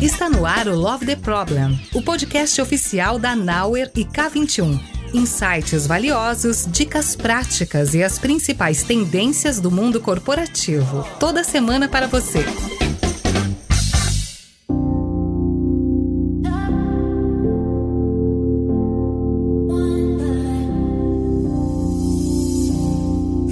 Está no ar o Love the Problem, o podcast oficial da Knauer e K21. Insights valiosos, dicas práticas e as principais tendências do mundo corporativo. Toda semana para você.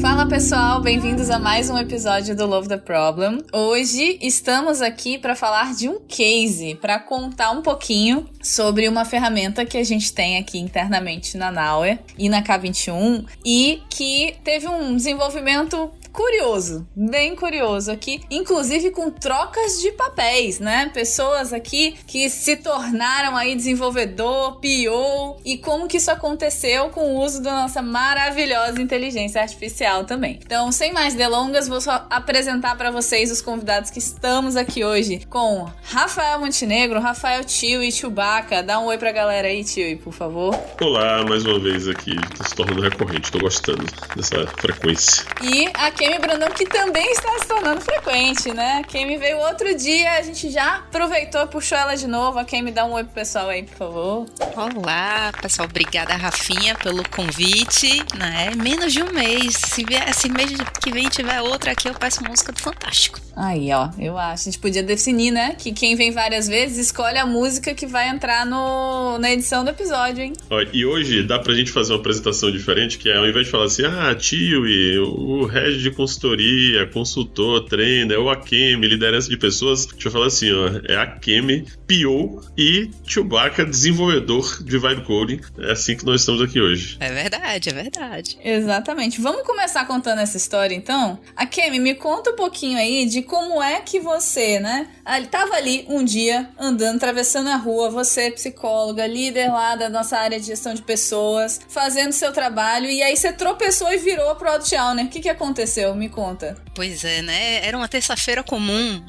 Fala pessoal, bem-vindos a mais um episódio do Love the Problem. Hoje estamos aqui para falar de um case, para contar um pouquinho sobre uma ferramenta que a gente tem aqui internamente na Knauer e na K21 e que teve um desenvolvimento curioso, bem curioso aqui, inclusive com trocas de papéis, né? Pessoas aqui que se tornaram aí desenvolvedor, PO, e como que isso aconteceu com o uso da nossa maravilhosa inteligência artificial também. Então, sem mais delongas, vou só apresentar para vocês os convidados que estamos aqui hoje com Rafael Montenegro, Rafael Tio e Chewbacca. Dá um oi pra galera aí, Tio, por favor. Olá, mais uma vez aqui, tá se tornando recorrente, tô gostando dessa frequência. E a Kemi Brandão, que também está se tornando frequente, né? A Kemi veio outro dia, a gente já aproveitou, puxou ela de novo. A Kemi, dá um oi pro pessoal aí, por favor. Olá, pessoal. Obrigada, Rafinha, pelo convite, né? Menos de um mês. Se mês que vem tiver outra aqui, eu peço música do Fantástico. Aí, ó, eu acho. A gente podia definir, né? Que quem vem várias vezes escolhe a música que vai entrar na edição do episódio, hein? Ó, e hoje dá pra gente fazer uma apresentação diferente, que é ao invés de falar assim, Tio e o head de consultoria, consultor, trainer, ou a Kemi, liderança de pessoas, deixa eu falar assim, ó, é a Kemi, PO e Chewbacca, desenvolvedor de Vibe Coding. É assim que nós estamos aqui hoje. É verdade, é verdade. Exatamente. Vamos começar contando essa história, então? A Kemi, me conta um pouquinho aí de como é que você, né, tava ali um dia andando, atravessando a rua, você psicóloga, líder lá da nossa área de gestão de pessoas, fazendo seu trabalho, e aí você tropeçou e virou Product Owner. O que aconteceu? Me conta. Pois é, né? Era uma terça-feira comum.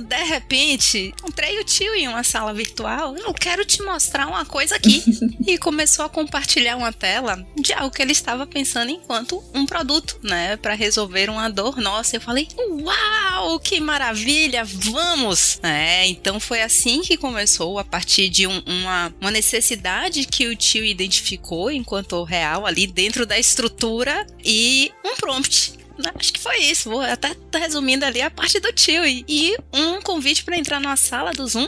De repente, encontrei o Tio em uma sala virtual. Eu quero te mostrar uma coisa aqui. E começou a compartilhar uma tela de algo que ele estava pensando enquanto um produto, né? Para resolver uma dor nossa. Eu falei, uau, que maravilha, vamos! Então foi assim que começou, a partir de uma necessidade que o Tio identificou enquanto real ali dentro da estrutura e um prompt. Acho que foi isso, vou até resumindo ali a parte do Tio e um convite para entrar na sala do Zoom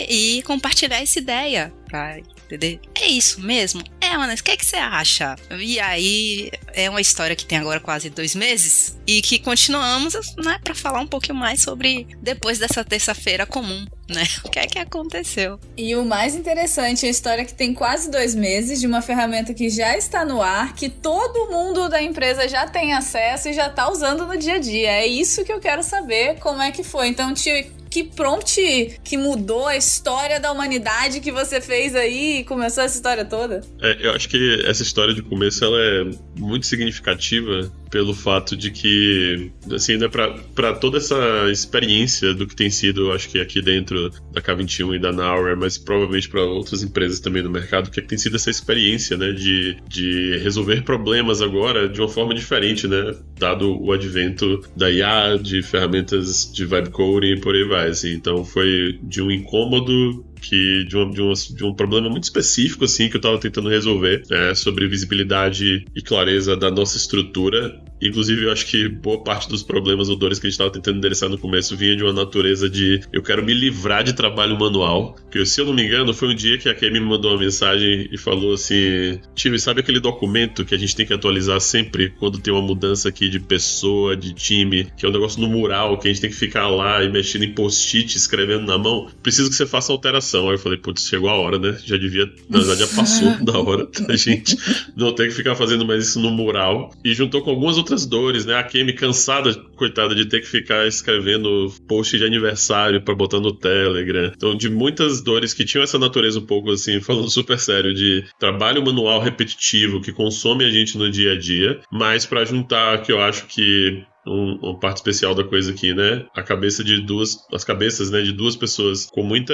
e compartilhar essa ideia pra entender. É isso mesmo? Mas o que você acha? E aí, é uma história que tem agora quase 2 meses e que continuamos, né, para falar um pouquinho mais sobre depois dessa terça-feira comum, né? O que é que aconteceu? E o mais interessante é a história que tem quase 2 meses de uma ferramenta que já está no ar, que todo mundo da empresa já tem acesso e já está usando no dia a dia. É isso que eu quero saber, como é que foi. Então, Tio, que prompt que mudou a história da humanidade que você fez aí e começou essa história toda? Eu acho que essa história de começo ela é muito significativa pelo fato de que, assim, né, pra toda essa experiência do que tem sido, eu acho que aqui dentro da K21 e da Knauer, mas provavelmente para outras empresas também no mercado, que tem sido essa experiência, né, de resolver problemas agora de uma forma diferente, né, dado o advento da IA, de ferramentas de vibe coding e por aí vai, assim. Então foi de um incômodo de um problema muito específico, assim, que eu tava tentando resolver, sobre visibilidade e clareza da nossa estrutura. Inclusive, eu acho que boa parte dos problemas ou dores que a gente tava tentando endereçar no começo vinha de uma natureza de eu quero me livrar de trabalho manual. Porque, se eu não me engano, foi um dia que a Kemi me mandou uma mensagem e falou assim, Tio, sabe aquele documento que a gente tem que atualizar sempre quando tem uma mudança aqui de pessoa, de time, que é um negócio no mural, que a gente tem que ficar lá e mexendo em post-it, escrevendo na mão? Preciso que você faça alteração. Aí eu falei, putz, chegou a hora, né? Já devia, na verdade, já passou da hora da gente não ter que ficar fazendo mais isso no mural. E juntou com algumas outras dores, né? A Kemi cansada, coitada, de ter que ficar escrevendo post de aniversário pra botar no Telegram. Então, de muitas dores que tinham essa natureza um pouco, assim, falando super sério, de trabalho manual repetitivo que consome a gente no dia a dia, mas pra juntar, que eu acho que uma parte especial da coisa aqui, né? As cabeças, né, de duas pessoas com muita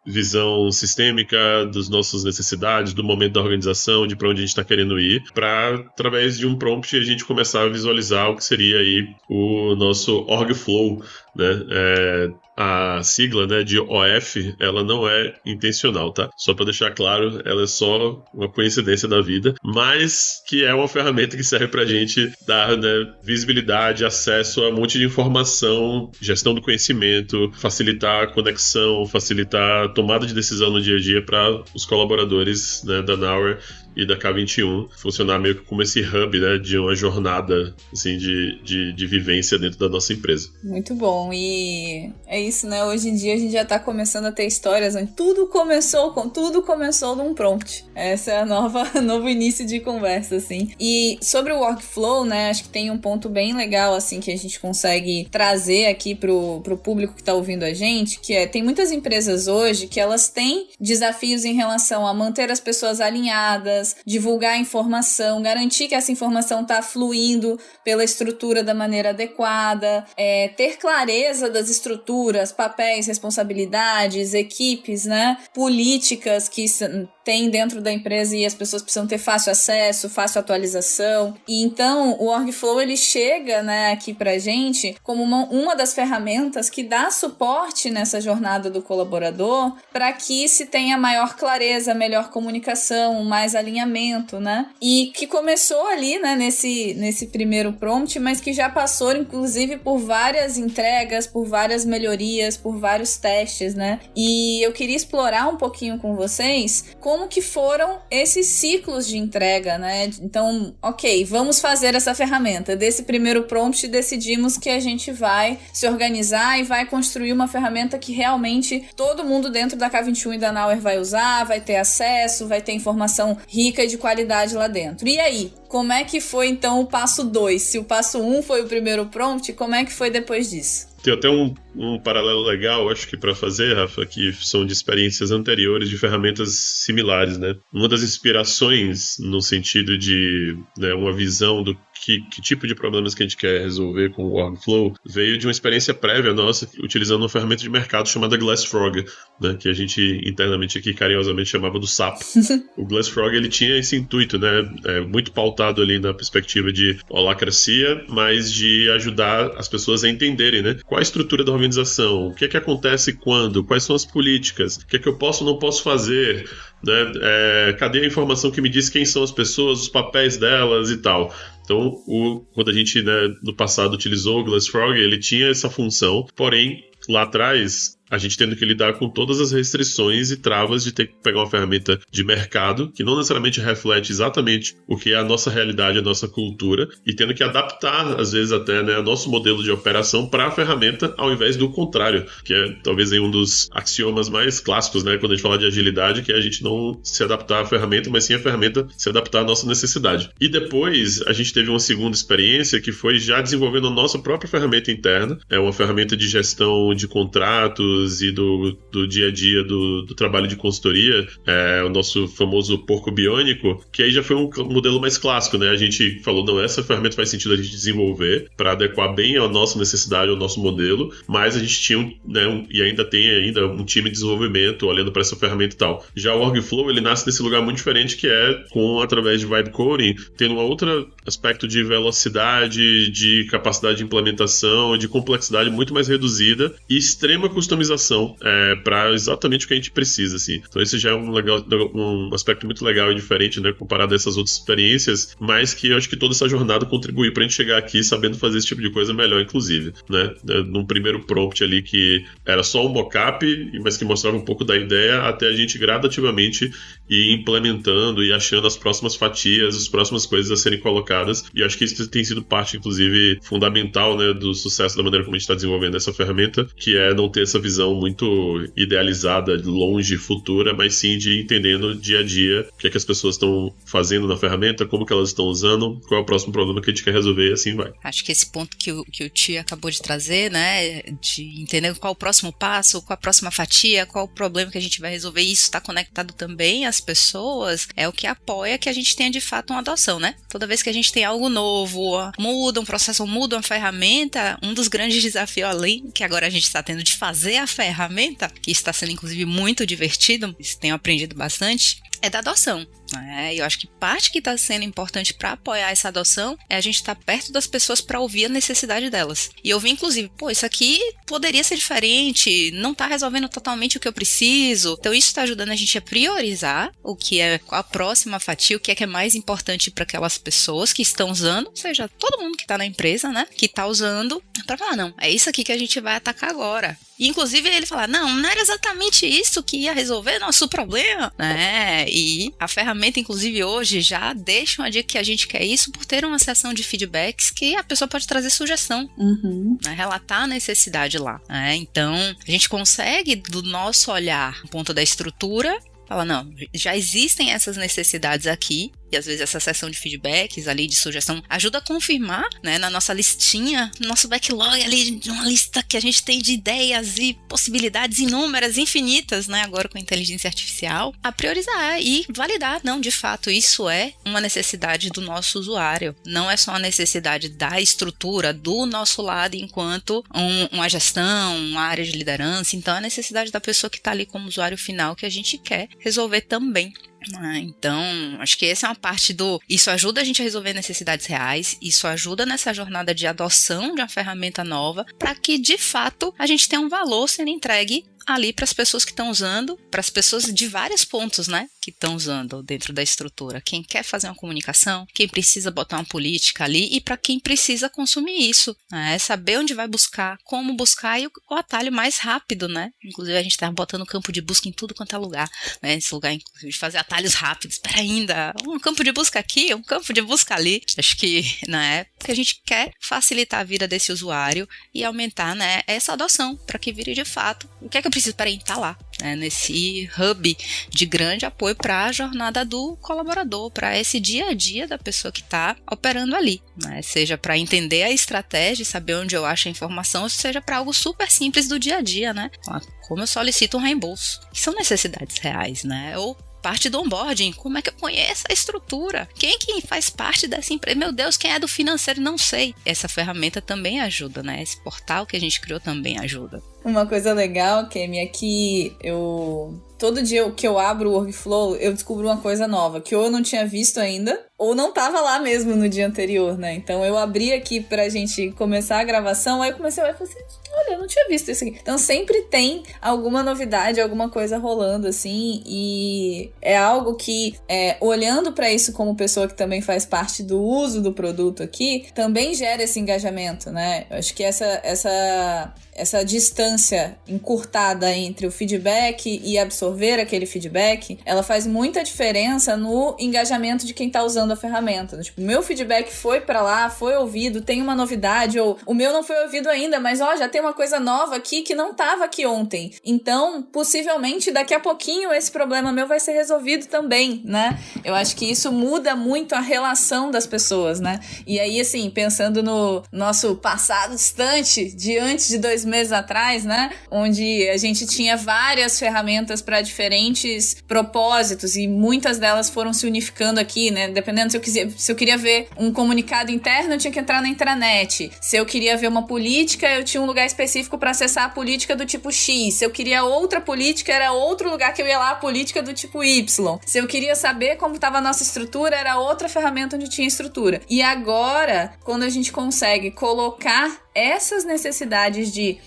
visão sistêmica das nossas necessidades, do momento da organização, de para onde a gente está querendo ir, para através de um prompt a gente começar a visualizar o que seria aí o nosso org flow, né? a sigla, né, de OF, ela não é intencional, tá? Só para deixar claro, ela é só uma coincidência da vida, mas que é uma ferramenta que serve pra gente dar, né, visibilidade, acesso a um monte de informação, gestão do conhecimento, facilitar a conexão, facilitar a tomada de decisão no dia a dia para os colaboradores, né, da Noware e da K21 funcionar meio que como esse hub, né, de uma jornada assim, de vivência dentro da nossa empresa. Muito bom, e é isso, né? Hoje em dia a gente já tá começando a ter histórias onde tudo começou num prompt. Essa é a novo início de conversa, assim. E sobre o workflow, né, acho que tem um ponto bem legal, assim, que a gente consegue trazer aqui pro público que tá ouvindo a gente, que é, tem muitas empresas hoje que elas têm desafios em relação a manter as pessoas alinhadas, divulgar a informação, garantir que essa informação está fluindo pela estrutura da maneira adequada, ter clareza das estruturas, papéis, responsabilidades, equipes, né, políticas que tem dentro da empresa e as pessoas precisam ter fácil acesso, fácil atualização. E então o workflow ele chega, né, aqui pra gente como uma das ferramentas que dá suporte nessa jornada do colaborador para que se tenha maior clareza, melhor comunicação, mais alinhamento, né? E que começou ali, né, nesse primeiro prompt, mas que já passou inclusive por várias entregas, por várias melhorias, por vários testes, né? E eu queria explorar um pouquinho com vocês como que foram esses ciclos de entrega, né? Então, ok, vamos fazer essa ferramenta. Desse primeiro prompt, decidimos que a gente vai se organizar e vai construir uma ferramenta que realmente todo mundo dentro da K21 e da Noware vai usar, vai ter acesso, vai ter informação rica e de qualidade lá dentro. E aí, como é que foi então o passo 2? Se o passo 1 foi o primeiro prompt, como é que foi depois disso? Tem até um paralelo legal, acho que para fazer, Rafa, que são de experiências anteriores de ferramentas similares, né? Uma das inspirações no sentido de, né, uma visão do que tipo de problemas que a gente quer resolver com o workflow veio de uma experiência prévia nossa utilizando uma ferramenta de mercado chamada Glassfrog, né, que a gente internamente aqui carinhosamente chamava do sapo. O Glassfrog ele tinha esse intuito, né, muito pautado ali na perspectiva de holacracia, mas de ajudar as pessoas a entenderem, né, qual a estrutura da organização, o que é que acontece quando, quais são as políticas, o que é que eu posso ou não posso fazer, né, cadê a informação que me diz quem são as pessoas, os papéis delas e tal. Então, quando a gente, né, no passado utilizou o Glassfrog, ele tinha essa função, porém, lá atrás, a gente tendo que lidar com todas as restrições e travas de ter que pegar uma ferramenta de mercado que não necessariamente reflete exatamente o que é a nossa realidade, a nossa cultura, e tendo que adaptar, às vezes até, né, o nosso modelo de operação para a ferramenta, ao invés do contrário, que é talvez um dos axiomas mais clássicos, né, quando a gente fala de agilidade, que é a gente não se adaptar à ferramenta, mas sim a ferramenta se adaptar à nossa necessidade. E depois, a gente teve uma segunda experiência que foi já desenvolvendo a nossa própria ferramenta interna, é uma ferramenta de gestão de contratos e do dia a dia do trabalho de consultoria, o nosso famoso porco biônico, que aí já foi um modelo mais clássico, né? A gente falou, não, essa ferramenta faz sentido a gente desenvolver para adequar bem a nossa necessidade, ao nosso modelo, mas a gente tinha, né, e ainda tem um time de desenvolvimento olhando para essa ferramenta e tal. Já o workflow, ele nasce desse lugar muito diferente, que é através de vibe coding, tendo um outro aspecto de velocidade, de capacidade de implementação, de complexidade muito mais reduzida e extrema customização para exatamente o que a gente precisa, assim. Então esse já é um aspecto muito legal e diferente, né, comparado a essas outras experiências, mas que eu acho que toda essa jornada contribuiu pra gente chegar aqui sabendo fazer esse tipo de coisa melhor, inclusive, né? Num primeiro prompt ali que era só um mockup, mas que mostrava um pouco da ideia, até a gente gradativamente ir implementando e achando as próximas fatias, as próximas coisas a serem colocadas, e acho que isso tem sido parte, inclusive, fundamental, né, do sucesso da maneira como a gente está desenvolvendo essa ferramenta, que é não ter essa visão muito idealizada, longe, futura, mas sim de entendendo dia a dia o que é que as pessoas estão fazendo na ferramenta, como que elas estão usando, qual é o próximo problema que a gente quer resolver e assim vai. Acho que esse ponto que o Tia acabou de trazer, né, de entender qual o próximo passo, qual a próxima fatia, qual o problema que a gente vai resolver, e isso está conectado também às pessoas, é o que apoia que a gente tenha de fato uma adoção, né? Toda vez que a gente tem algo novo, muda um processo, muda uma ferramenta, um dos grandes desafios além, que agora a gente está tendo de fazer a ferramenta, que está sendo inclusive muito divertido, tenho aprendido bastante, é da adoção. Eu acho que parte que está sendo importante para apoiar essa adoção é a gente estar perto das pessoas para ouvir a necessidade delas. E ouvir, inclusive, isso aqui poderia ser diferente, não está resolvendo totalmente o que eu preciso. Então isso está ajudando a gente a priorizar o que é a próxima fatia, o que é mais importante para aquelas pessoas que estão usando, ou seja, todo mundo que está na empresa, né, que está usando, para falar, não, é isso aqui que a gente vai atacar agora. E, inclusive, ele fala, não era exatamente isso que ia resolver nosso problema, né? E a ferramenta, inclusive, hoje já deixa uma dica que a gente quer isso por ter uma sessão de feedbacks que a pessoa pode trazer sugestão, né? Relatar a necessidade lá, né? Então, a gente consegue, do nosso olhar, no ponto da estrutura, falar, não, já existem essas necessidades aqui, e às vezes essa sessão de feedbacks ali, de sugestão, ajuda a confirmar, né, na nossa listinha, no nosso backlog ali, de uma lista que a gente tem de ideias e possibilidades inúmeras, infinitas, né, agora com a inteligência artificial, a priorizar e validar, não, de fato, isso é uma necessidade do nosso usuário, não é só uma necessidade da estrutura, do nosso lado, enquanto uma gestão, uma área de liderança, então é a necessidade da pessoa que está ali como usuário final que a gente quer resolver também. Então, acho que essa é uma parte isso ajuda a gente a resolver necessidades reais, isso ajuda nessa jornada de adoção de uma ferramenta nova, para que, de fato, a gente tenha um valor sendo entregue ali para as pessoas que estão usando, para as pessoas de vários pontos, né, que estão usando dentro da estrutura. Quem quer fazer uma comunicação, quem precisa botar uma política ali e para quem precisa consumir isso, né, saber onde vai buscar, como buscar e o atalho mais rápido, né. Inclusive a gente está botando campo de busca em tudo quanto é lugar, né, esse lugar inclusive de fazer atalhos rápidos. Espera ainda, um campo de busca aqui, um campo de busca ali. Acho que, né, porque a gente quer facilitar a vida desse usuário e aumentar, né, essa adoção para que vire de fato o que é que eu preciso para estar lá, né, nesse hub de grande apoio para a jornada do colaborador, para esse dia a dia da pessoa que está operando ali, né, seja para entender a estratégia, saber onde eu acho a informação, seja para algo super simples do dia a dia, né, como eu solicito um reembolso, que são necessidades reais, né, ou parte do onboarding, como é que eu conheço a estrutura? Quem que faz parte dessa empresa? Meu Deus, quem é do financeiro? Não sei. Essa ferramenta também ajuda, né? Esse portal que a gente criou também ajuda. Uma coisa legal, Kemi, é que todo dia que eu abro o workflow, eu descubro uma coisa nova, que ou eu não tinha visto ainda, ou não tava lá mesmo no dia anterior, né? Então eu abri aqui pra gente começar a gravação, aí eu falei assim, olha, eu não tinha visto isso aqui. Então sempre tem alguma novidade, alguma coisa rolando, assim, e é algo que, olhando pra isso como pessoa que também faz parte do uso do produto aqui, também gera esse engajamento, né? Eu acho que essa distância encurtada entre o feedback e absorver aquele feedback, ela faz muita diferença no engajamento de quem tá usando a ferramenta. Tipo, meu feedback foi pra lá, foi ouvido, tem uma novidade, ou o meu não foi ouvido ainda, mas já tem uma coisa nova aqui que não tava aqui ontem. Então, possivelmente, daqui a pouquinho esse problema meu vai ser resolvido também, né? Eu acho que isso muda muito a relação das pessoas, né? E aí, assim, pensando no nosso passado distante, de antes de 2 meses atrás, né? Onde a gente tinha várias ferramentas para diferentes propósitos e muitas delas foram se unificando aqui, né? Dependendo se eu queria ver um comunicado interno, eu tinha que entrar na intranet. Se eu queria ver uma política, eu tinha um lugar específico para acessar a política do tipo X. Se eu queria outra política, era outro lugar que eu ia lá, a política do tipo Y. Se eu queria saber como estava a nossa estrutura, era outra ferramenta onde tinha estrutura. E agora, quando a gente consegue colocar essas necessidades de,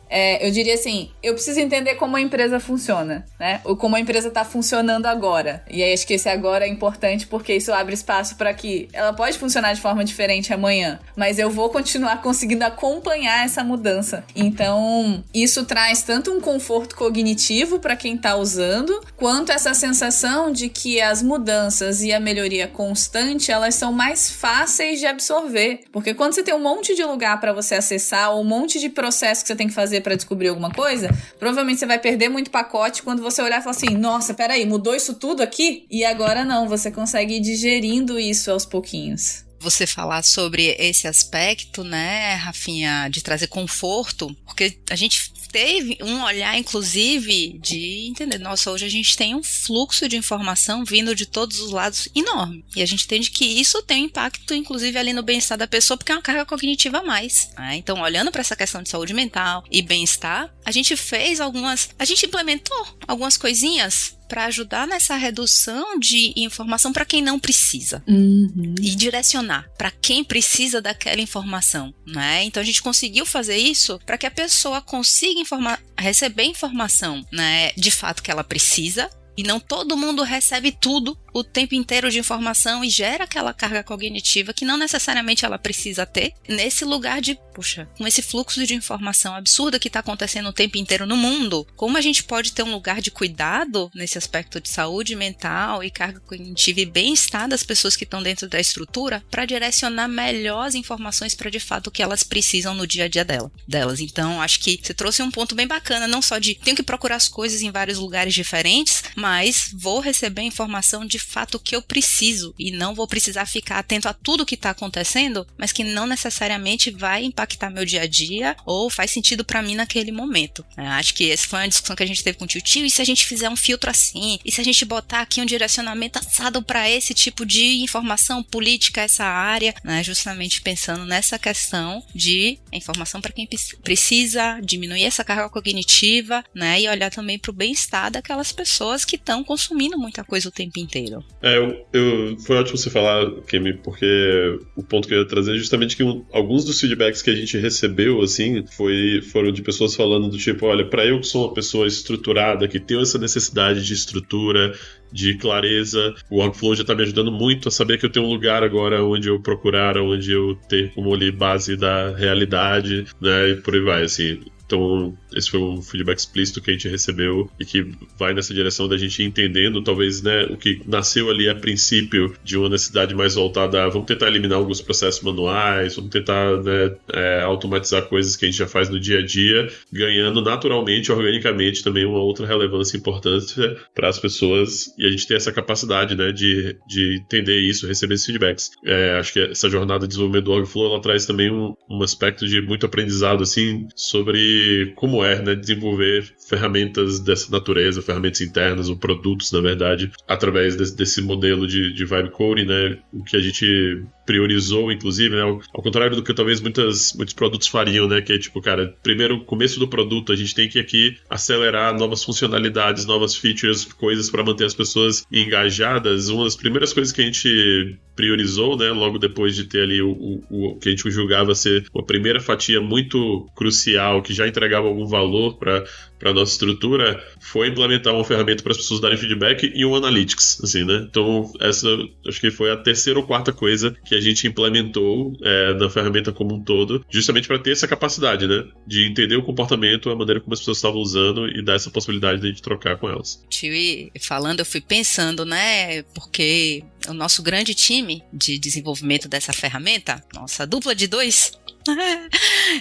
eu diria assim, eu preciso entender como a empresa funciona, né? Ou como a empresa tá funcionando agora. E aí acho que esse agora é importante porque isso abre espaço para que ela pode funcionar de forma diferente amanhã, mas eu vou continuar conseguindo acompanhar essa mudança. Então, isso traz tanto um conforto cognitivo para quem tá usando, quanto essa sensação de que as mudanças e a melhoria constante, elas são mais fáceis de absorver. Porque quando você tem um monte de lugar para você acessar, ou um monte de processo que você tem que fazer para descobrir alguma coisa, provavelmente você vai perder muito pacote quando você olhar e falar assim, nossa, peraí, mudou isso tudo aqui? E agora não, você consegue ir digerindo isso aos pouquinhos. Você falar sobre esse aspecto, né, Rafinha, de trazer conforto, porque a gente teve um olhar, inclusive, de entender, nossa, hoje a gente tem um fluxo de informação vindo de todos os lados enorme, e a gente entende que isso tem um impacto, inclusive, ali no bem-estar da pessoa, porque é uma carga cognitiva a mais, né? Então, olhando para essa questão de saúde mental e bem-estar, a gente implementou algumas coisinhas para ajudar nessa redução de informação para quem não precisa. E direcionar para quem precisa daquela informação, né? Então a gente conseguiu fazer isso para que a pessoa consiga receber informação, né, de fato que ela precisa. E não todo mundo recebe tudo o tempo inteiro de informação e gera aquela carga cognitiva que não necessariamente ela precisa ter nesse lugar de, puxa, com esse fluxo de informação absurda que está acontecendo o tempo inteiro no mundo, como a gente pode ter um lugar de cuidado nesse aspecto de saúde mental e carga cognitiva e bem-estar das pessoas que estão dentro da estrutura para direcionar melhor as informações para de fato o que elas precisam no dia a dia delas. Então, acho que você trouxe um ponto bem bacana, não só de tenho que procurar as coisas em vários lugares diferentes, mas vou receber informação de fato que eu preciso e não vou precisar ficar atento a tudo que está acontecendo, mas que não necessariamente vai impactar meu dia a dia ou faz sentido para mim naquele momento. Acho que essa foi uma discussão que a gente teve com o tio, e se a gente fizer um filtro assim? E se a gente botar aqui um direcionamento assado para esse tipo de informação política, essa área, né? Justamente pensando nessa questão de informação para quem precisa, diminuir essa carga cognitiva, né? E olhar também para o bem-estar daquelas pessoas que estão consumindo muita coisa o tempo inteiro. Foi ótimo você falar, Kemi, porque o ponto que eu ia trazer é justamente que alguns dos feedbacks que a gente recebeu, assim, foram de pessoas falando do tipo, olha, pra eu que sou uma pessoa estruturada, que tenho essa necessidade de estrutura, de clareza, o Workflow já tá me ajudando muito a saber que eu tenho um lugar agora onde eu procurar, onde eu ter como ali base da realidade, né, e por aí vai, assim. Então, esse foi um feedback explícito que a gente recebeu e que vai nessa direção da gente ir entendendo, talvez, né, o que nasceu ali a princípio de uma necessidade mais voltada a vamos tentar eliminar alguns processos manuais, vamos tentar, né, automatizar coisas que a gente já faz no dia a dia, ganhando naturalmente, organicamente, também uma outra relevância importante para as pessoas, e a gente tem essa capacidade, né, de entender isso, receber esses feedbacks. Acho que essa jornada de desenvolvimento do Workflow, ela traz também um aspecto de muito aprendizado, assim, sobre como né, desenvolver ferramentas dessa natureza, ferramentas internas ou produtos, na verdade, através desse modelo de vibe coding, né, o que a gente priorizou, inclusive, né, ao contrário do que talvez muitos produtos fariam, né, que é tipo, cara, primeiro, começo do produto, a gente tem que aqui acelerar novas funcionalidades, novas features, coisas para manter as pessoas engajadas. Uma das primeiras coisas que a gente priorizou, né, logo depois de ter ali o que a gente julgava ser uma primeira fatia muito crucial, que já entregava algum valor para a nossa estrutura, foi implementar uma ferramenta para as pessoas darem feedback e um Analytics, assim, né? Então, essa acho que foi a terceira ou quarta coisa que a gente implementou na ferramenta como um todo, justamente para ter essa capacidade, né? De entender o comportamento, a maneira como as pessoas estavam usando e dar essa possibilidade de a gente trocar com elas. Tio, e falando, eu fui pensando, né? Porque o nosso grande time de desenvolvimento dessa ferramenta, nossa dupla de 2,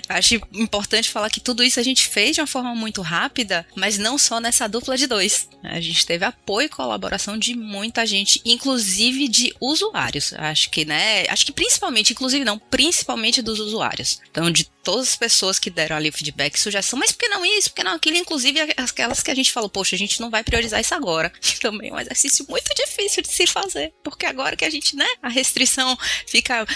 acho importante falar que tudo isso a gente fez de uma forma muito rápida, mas não só nessa dupla de 2. A gente teve apoio e colaboração de muita gente, inclusive de usuários. Acho que principalmente dos usuários. Então, de todas as pessoas que deram ali o feedback, sugestão, mas por que não isso, por que não aquilo, inclusive aquelas que a gente falou, poxa, a gente não vai priorizar isso agora. Também é um exercício muito difícil de se fazer, porque agora que a gente, né, a restrição fica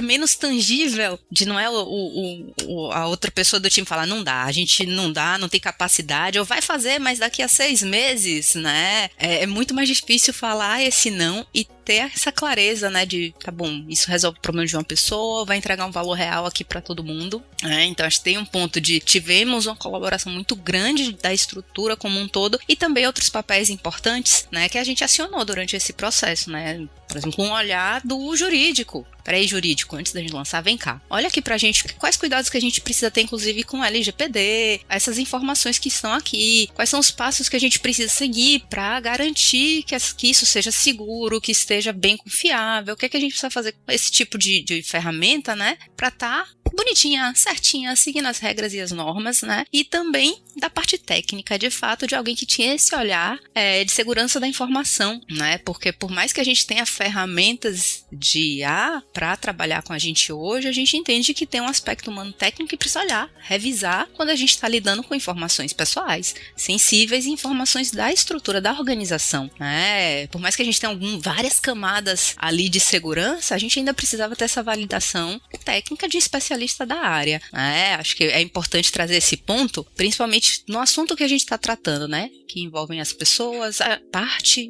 menos tangível, de não é a outra pessoa do time falar, não dá, a gente não tem capacidade, ou vai fazer, mas daqui a 6 meses, né, é muito mais difícil falar esse não e ter essa clareza, né, de, tá bom, isso resolve o problema de uma pessoa, vai entregar um valor real aqui para todo mundo, então acho que tem um ponto de tivemos uma colaboração muito grande da estrutura como um todo e também outros papéis importantes, né, que a gente acionou durante esse processo, né, por exemplo, um olhar do jurídico. Peraí, jurídico, antes da gente lançar, vem cá. Olha aqui pra gente quais cuidados que a gente precisa ter, inclusive com o LGPD, essas informações que estão aqui, quais são os passos que a gente precisa seguir pra garantir que isso seja seguro, que esteja bem confiável, o que é que a gente precisa fazer com esse tipo de ferramenta, né, pra tá bonitinha, certinha, seguindo as regras e as normas, né, e também da parte técnica, de fato, de alguém que tinha esse olhar de segurança da informação, né, porque por mais que a gente tenha ferramentas de IA para trabalhar com a gente hoje, a gente entende que tem um aspecto humano técnico que precisa olhar, revisar quando a gente está lidando com informações pessoais, sensíveis e informações da estrutura da organização, né? Por mais que a gente tenha várias camadas ali de segurança, a gente ainda precisava ter essa validação técnica de especialista da área, né? Acho que é importante trazer esse ponto, principalmente no assunto que a gente está tratando, né? Que envolvem as pessoas, a parte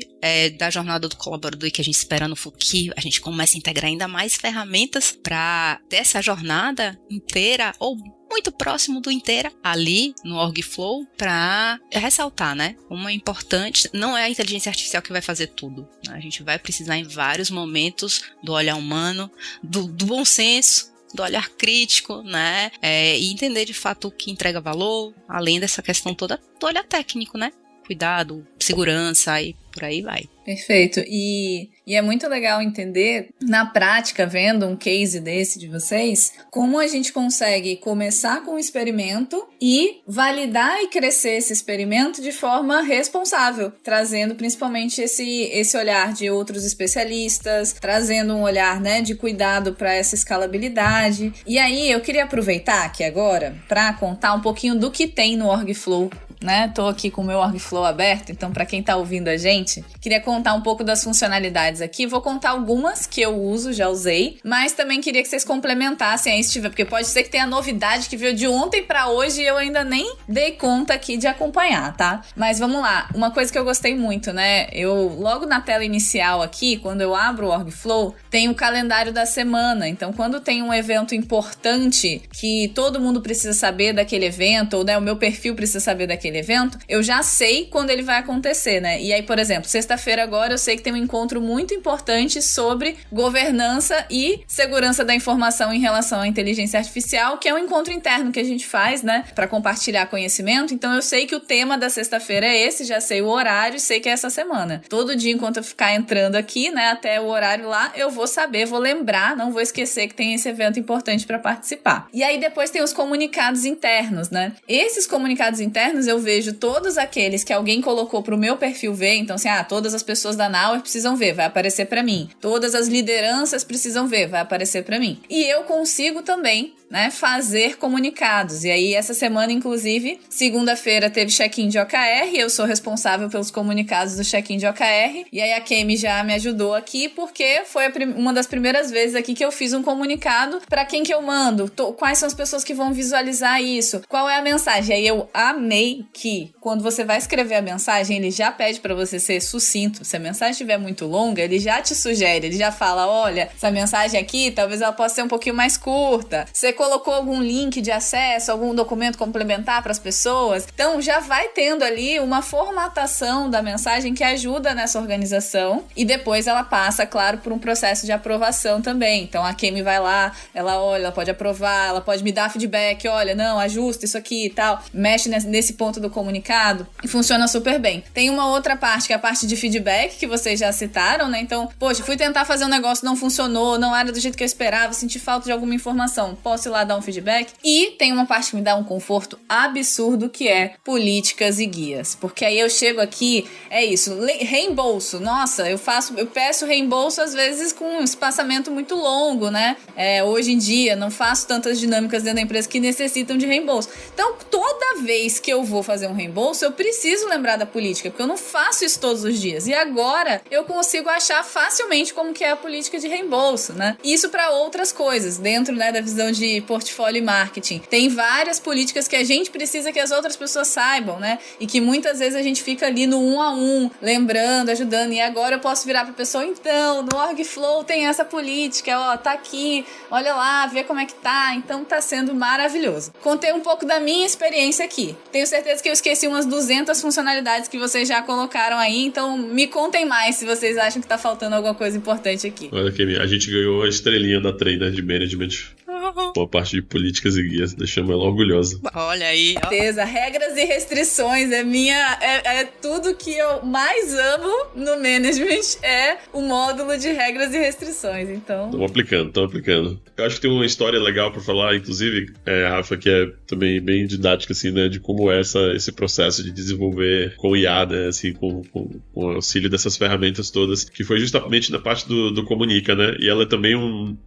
da jornada do colaborador e que a gente espera no futuro, que a gente começa a integrar ainda mais ferramentas para ter essa jornada inteira ou muito próximo do inteira ali no Orgflow para ressaltar, né? Como é importante, não é a inteligência artificial que vai fazer tudo, né? A gente vai precisar em vários momentos do olhar humano, do bom senso, do olhar crítico, né? E entender de fato o que entrega valor, além dessa questão toda do olhar técnico, né? Cuidado, segurança e por aí vai. Perfeito. E é muito legal entender, na prática, vendo um case desse de vocês, como a gente consegue começar com um experimento e validar e crescer esse experimento de forma responsável, trazendo principalmente esse olhar de outros especialistas, trazendo um olhar, né, de cuidado para essa escalabilidade. E aí, eu queria aproveitar aqui agora para contar um pouquinho do que tem no Orgflow, né? Tô aqui com o meu Orgflow aberto, então para quem tá ouvindo a gente, queria contar um pouco das funcionalidades aqui. Vou contar algumas que eu uso, já usei, mas também queria que vocês complementassem aí se tiver, porque pode ser que tenha novidade que veio de ontem para hoje e eu ainda nem dei conta aqui de acompanhar, tá? Mas vamos lá, uma coisa que eu gostei muito, né? Eu, logo na tela inicial aqui, quando eu abro o Orgflow, tem o calendário da semana. Então, quando tem um evento importante que todo mundo precisa saber daquele evento, ou né, o meu perfil precisa saber daquele evento, eu já sei quando ele vai acontecer, né? E aí, por exemplo, sexta-feira agora eu sei que tem um encontro muito importante sobre governança e segurança da informação em relação à inteligência artificial, que é um encontro interno que a gente faz, né, para compartilhar conhecimento. Então eu sei que o tema da sexta-feira é esse, já sei o horário e sei que é essa semana. Todo dia, enquanto eu ficar entrando aqui, né, até o horário lá, eu vou saber, vou lembrar, não vou esquecer que tem esse evento importante para participar. E aí depois tem os comunicados internos, né? Esses comunicados internos eu vejo todos aqueles que alguém colocou pro meu perfil ver, então assim, todas as pessoas da Nauer precisam ver, vai aparecer pra mim. Todas as lideranças precisam ver, vai aparecer pra mim. E eu consigo também, né, fazer comunicados. E aí essa semana, inclusive, segunda-feira teve check-in de OKR, eu sou responsável pelos comunicados do check-in de OKR, e aí a Kemi já me ajudou aqui, porque foi uma das primeiras vezes aqui que eu fiz um comunicado pra quem que eu mando, quais são as pessoas que vão visualizar isso, qual é a mensagem. E aí eu amei que quando você vai escrever a mensagem, ele já pede pra você ser sucinto. Se a mensagem estiver muito longa, ele já te sugere, ele já fala, olha, essa mensagem aqui, talvez ela possa ser um pouquinho mais curta. Você colocou algum link de acesso, algum documento complementar para as pessoas? Então já vai tendo ali uma formatação da mensagem que ajuda nessa organização e depois ela passa, claro, por um processo de aprovação também. Então a Kemi vai lá, ela olha, ela pode aprovar, ela pode me dar feedback, olha, não, ajusta isso aqui e tal, mexe nesse ponto do comunicado e funciona super bem. Tem uma outra parte, que é a parte de feedback, que vocês já citaram, né? Então, poxa, fui tentar fazer um negócio, não funcionou, não era do jeito que eu esperava, senti falta de alguma informação, posso ir lá dar um feedback? E tem uma parte que me dá um conforto absurdo, que é políticas e guias, porque aí eu chego aqui, é isso, reembolso, nossa, eu peço reembolso às vezes com um espaçamento muito longo, né? Hoje em dia, não faço tantas dinâmicas dentro da empresa que necessitam de reembolso. Então, toda vez que eu vou fazer um reembolso, eu preciso lembrar da política, porque eu não faço isso todos os dias. E agora, eu consigo achar facilmente como que é a política de reembolso, né? Isso para outras coisas, dentro, né, da visão de portfólio e marketing. Tem várias políticas que a gente precisa que as outras pessoas saibam, né? E que muitas vezes a gente fica ali no 1 a 1, lembrando, ajudando. E agora eu posso virar pra pessoa, então, no Orgflow tem essa política, ó, tá aqui, olha lá, vê como é que tá. Então tá sendo maravilhoso. Contei um pouco da minha experiência aqui. Tenho certeza que eu esqueci umas 200 funcionalidades que vocês já colocaram aí, então me contem mais se vocês acham que tá faltando alguma coisa importante aqui. Olha, Kemi, a gente ganhou a estrelinha da Trainer de Management. Boa parte de políticas e guias, deixamos ela orgulhosa. Olha aí, ó. Certeza, regras e restrições é tudo que eu mais amo no management, é o módulo de regras e restrições, então... Estamos aplicando. Eu acho que tem uma história legal pra falar, inclusive, Rafa, que é também bem didática, assim, né, de como é esse processo de desenvolver com IA, né, assim, com o auxílio dessas ferramentas todas, que foi justamente na parte do Comunica, né, e ela é também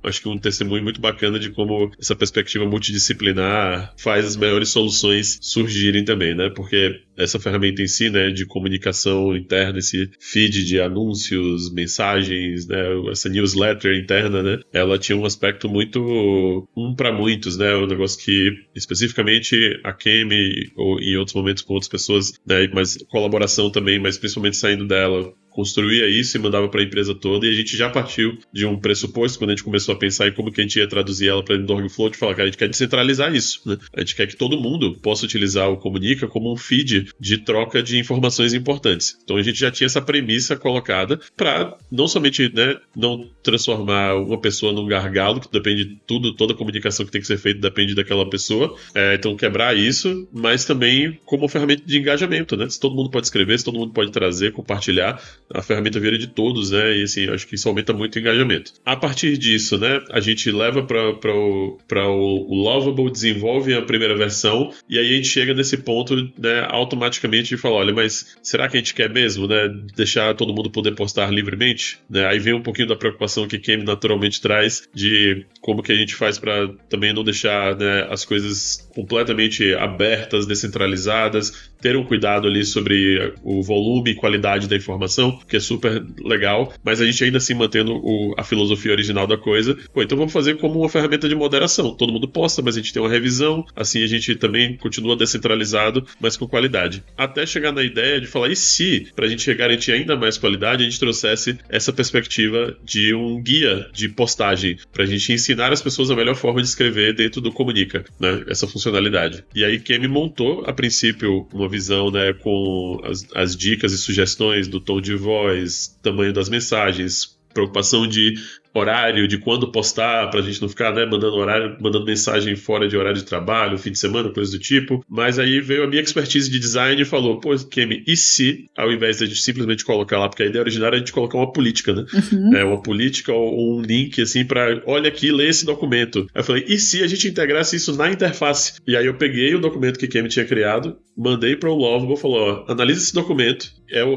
acho que um testemunho muito bacana de como como essa perspectiva multidisciplinar faz as melhores soluções surgirem também, né? Porque essa ferramenta em si, né, de comunicação interna, esse feed de anúncios, mensagens, né, essa newsletter interna, né, ela tinha um aspecto muito para muitos, né, um negócio que especificamente a Kemi ou em outros momentos com outras pessoas, né, mas colaboração também, mas principalmente saindo dela, construía isso e mandava para a empresa toda, e a gente já partiu de um pressuposto, quando a gente começou a pensar em como que a gente ia traduzir ela para dentro do Orgflow, de falar, cara, a gente quer descentralizar isso, né? A gente quer que todo mundo possa utilizar o Comunica como um feed de troca de informações importantes. Então a gente já tinha essa premissa colocada para não somente, né, não transformar uma pessoa num gargalo, que depende de tudo, toda a comunicação que tem que ser feita depende daquela pessoa, então quebrar isso, mas também como ferramenta de engajamento, né? Se todo mundo pode escrever, se todo mundo pode trazer, compartilhar, a ferramenta vira de todos, né? E assim, acho que isso aumenta muito o engajamento. A partir disso, né, a gente leva para o Lovable, desenvolve a primeira versão, e aí a gente chega nesse ponto, né, automaticamente e fala, olha, mas será que a gente quer mesmo, né, deixar todo mundo poder postar livremente? Né? Aí vem um pouquinho da preocupação que Kemi naturalmente traz de como que a gente faz para também não deixar, né, as coisas completamente abertas, descentralizadas, ter um cuidado ali sobre o volume e qualidade da informação, que é super legal, mas a gente ainda assim mantendo a filosofia original da coisa. Então vamos fazer como uma ferramenta de moderação. Todo mundo posta, mas a gente tem uma revisão, assim a gente também continua descentralizado, mas com qualidade. Até chegar na ideia de falar, e se, pra gente garantir ainda mais qualidade, a gente trouxesse essa perspectiva de um guia de postagem, pra gente ensinar as pessoas a melhor forma de escrever dentro do Comunica, né, essa funcionalidade. E aí Kemi montou, a princípio, uma visão, né, com as dicas e sugestões do tom de voz, tamanho das mensagens, preocupação de horário, de quando postar, pra gente não ficar, né, mandando mensagem fora de horário de trabalho, fim de semana, coisa do tipo. Mas aí veio a minha expertise de design e falou, pô, Kemi, e se, ao invés de a gente simplesmente colocar lá, porque a ideia originária é a gente colocar uma política, né? Uma política ou um link, assim, pra, olha aqui, lê esse documento. Aí eu falei, e se a gente integrasse isso na interface? E aí eu peguei o documento que Kemi tinha criado, mandei para o Lovable, falou, ó, analisa esse documento,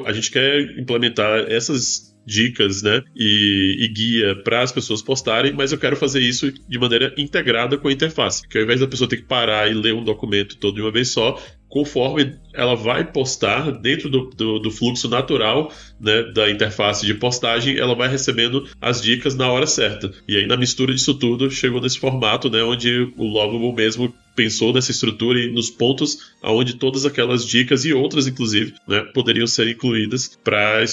a gente quer implementar essas dicas, né, e guia para as pessoas postarem, mas eu quero fazer isso de maneira integrada com a interface, que ao invés da pessoa ter que parar e ler um documento todo de uma vez só, conforme ela vai postar dentro do fluxo natural, né, da interface de postagem, ela vai recebendo as dicas na hora certa. E aí na mistura disso tudo chegou nesse formato, né, onde o Lovable mesmo pensou nessa estrutura e nos pontos onde todas aquelas dicas e outras, inclusive, né, poderiam ser incluídas para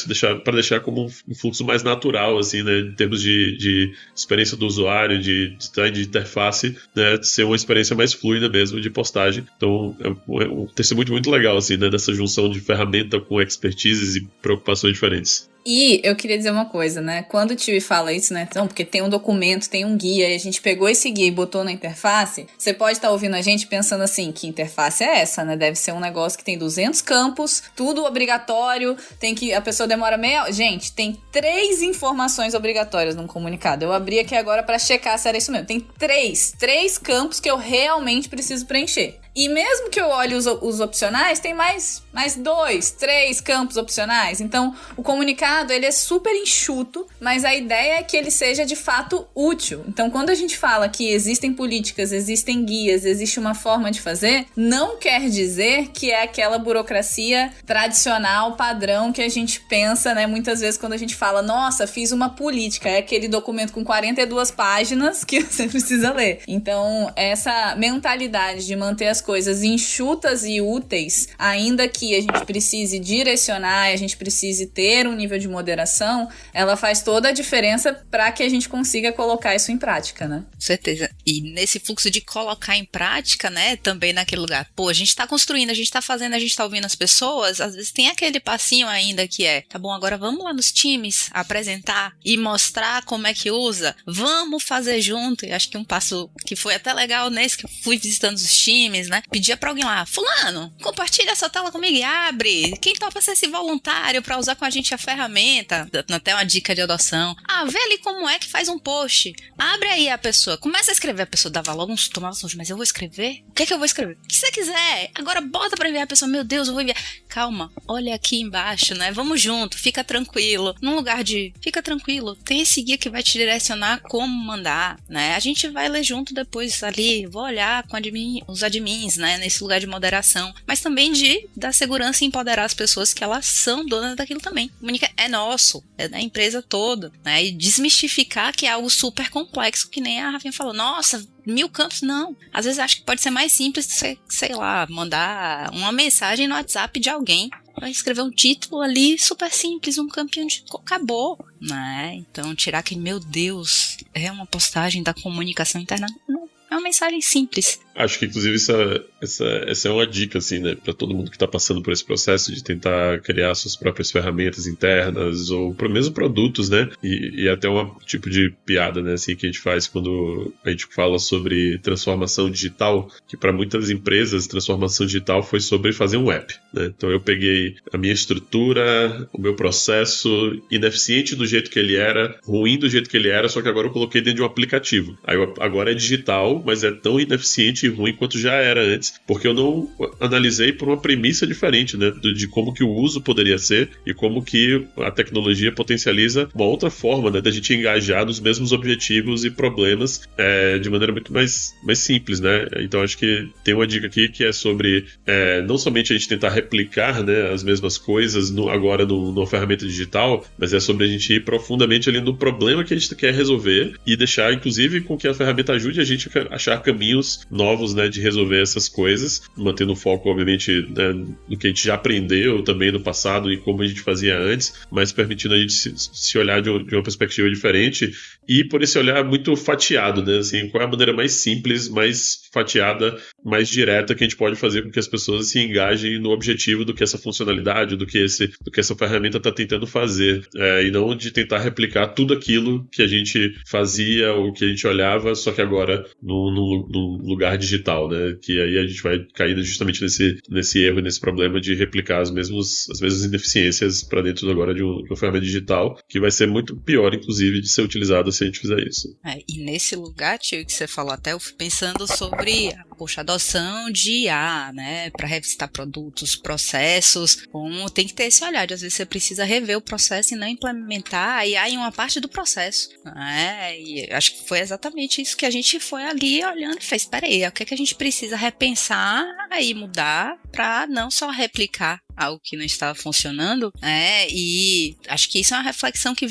deixar como um fluxo mais natural, assim, né, em termos de experiência do usuário, de design de interface, né, ser uma experiência mais fluida mesmo de postagem. Então, é um testemunho muito legal, assim, né, dessa junção de ferramenta com expertises e preocupações diferentes. E eu queria dizer uma coisa, né? Quando o Tio fala isso, né? Então, porque tem um documento, tem um guia, e a gente pegou esse guia e botou na interface, você pode estar ouvindo a gente pensando assim, que interface é essa, né? Deve ser um negócio que tem 200 campos, tudo obrigatório, a pessoa demora meia hora. Gente, tem 3 informações obrigatórias num comunicado. Eu abri aqui agora pra checar se era isso mesmo. Tem 3 campos que eu realmente preciso preencher. E mesmo que eu olhe os opcionais, tem mais 2, 3 campos opcionais. Então, o comunicado, ele é super enxuto, mas a ideia é que ele seja de fato útil. Então, quando a gente fala que existem políticas, existem guias, existe uma forma de fazer, não quer dizer que é aquela burocracia tradicional, padrão, que a gente pensa, né? Muitas vezes quando a gente fala, nossa, fiz uma política, é aquele documento com 42 páginas que você precisa ler. Então, essa mentalidade de manter as coisas enxutas e úteis, ainda que a gente precise direcionar, a gente precise ter um nível de moderação, ela faz toda a diferença para que a gente consiga colocar isso em prática, né? Com certeza. E nesse fluxo de colocar em prática, né, também naquele lugar, pô, a gente tá construindo, a gente tá fazendo, a gente tá ouvindo as pessoas, às vezes tem aquele passinho ainda que é, tá bom, agora vamos lá nos times apresentar e mostrar como é que usa, vamos fazer junto. E acho que um passo que foi até legal nesse que eu fui visitando os times, né? Pedia pra alguém lá, fulano, compartilha essa tela comigo e abre. Quem topa ser esse voluntário pra usar com a gente a ferramenta? Até uma dica de adoção. Vê ali como é que faz um post. Abre aí a pessoa, começa a escrever. A pessoa dava logo tomava sujo, mas eu vou escrever? O que é que eu vou escrever? O que você quiser. Agora bota pra enviar a pessoa, meu Deus, eu vou enviar. Calma, olha aqui embaixo, né? Vamos junto, fica tranquilo. Num lugar de, fica tranquilo, tem esse guia que vai te direcionar como mandar, né? A gente vai ler junto depois ali, vou olhar com os admins, né? Nesse lugar de moderação. Mas também de dar segurança e empoderar as pessoas que elas são donas daquilo também. Comunica, é nosso, é da empresa toda, né? E desmistificar que é algo super complexo, que nem a Rafinha falou. Nossa, 1000 campos, não. Às vezes acho que pode ser mais simples, sei lá, mandar uma mensagem no WhatsApp de alguém. Vai escrever um título ali super simples, um campinho de... acabou, né? Então tirar que, meu Deus, é uma postagem da comunicação interna. Não, é uma mensagem simples. Acho que, inclusive, essa é uma dica, assim, né, para todo mundo que está passando por esse processo de tentar criar suas próprias ferramentas internas ou mesmo produtos, né, e até um tipo de piada, né, assim, que a gente faz quando a gente fala sobre transformação digital, que para muitas empresas, transformação digital foi sobre fazer um app, né, então eu peguei a minha estrutura, o meu processo ineficiente do jeito que ele era, ruim do jeito que ele era, só que agora eu coloquei dentro de um aplicativo. Aí agora é digital, mas é tão ineficiente e ruim quanto já era antes, porque eu não analisei por uma premissa diferente, né, de como que o uso poderia ser e como que a tecnologia potencializa uma outra forma, né, da gente engajar nos mesmos objetivos e problemas de maneira muito mais simples, né. Então acho que tem uma dica aqui que é sobre não somente a gente tentar replicar, né, as mesmas coisas agora numa ferramenta digital, mas é sobre a gente ir profundamente ali no problema que a gente quer resolver e deixar, inclusive, com que a ferramenta ajude a gente a achar caminhos novos, né, de resolver essas coisas, mantendo o foco, obviamente, né, no que a gente já aprendeu também no passado e como a gente fazia antes, mas permitindo a gente se olhar de uma perspectiva diferente e por esse olhar muito fatiado, né, assim, qual é a maneira mais simples, mais fatiada, mais direta que a gente pode fazer com que as pessoas se engajem no objetivo do que essa funcionalidade, do que essa ferramenta está tentando fazer, e não de tentar replicar tudo aquilo que a gente fazia ou que a gente olhava, só que agora num lugar digital, né? Que aí a gente vai cair justamente nesse erro, nesse problema de replicar as mesmas ineficiências para dentro agora de uma ferramenta digital, que vai ser muito pior, inclusive, de ser utilizada se a gente fizer isso. E nesse lugar, tio, que você falou até, eu fui pensando sobre a adoção de IA, né? Para revisitar produtos, processos, como tem que ter esse olhar, de às vezes você precisa rever o processo e não implementar a IA em uma parte do processo, né? E acho que foi exatamente isso que a gente foi ali olhando e fez, peraí, o que é que a gente precisa repensar e mudar para não só replicar algo que não estava funcionando, e acho que isso é uma reflexão que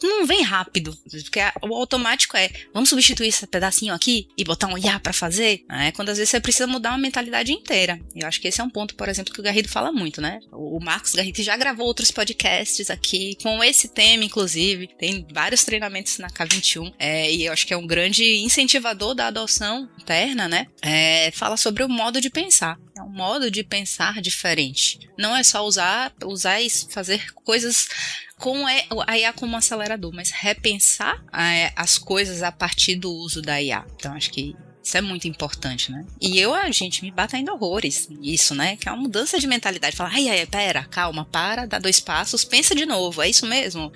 não vem rápido, porque o automático vamos substituir esse pedacinho aqui e botar um IA para fazer, quando às vezes você precisa mudar uma mentalidade inteira. Eu acho que esse é um ponto, por exemplo, que o Garrido fala muito, né? O Marcos Garrido já gravou outros podcasts aqui com esse tema, inclusive, tem vários treinamentos na K21, e eu acho que é um grande incentivador da adoção interna, né? Fala sobre o modo de pensar. É um modo de pensar diferente. Não é só usar e fazer coisas com a IA como acelerador, mas repensar as coisas a partir do uso da IA. Então, acho que isso é muito importante, né? E gente, me bate ainda horrores isso, né? Que é uma mudança de mentalidade. Fala, pera, calma, dá 2 passos, pensa de novo, é isso mesmo?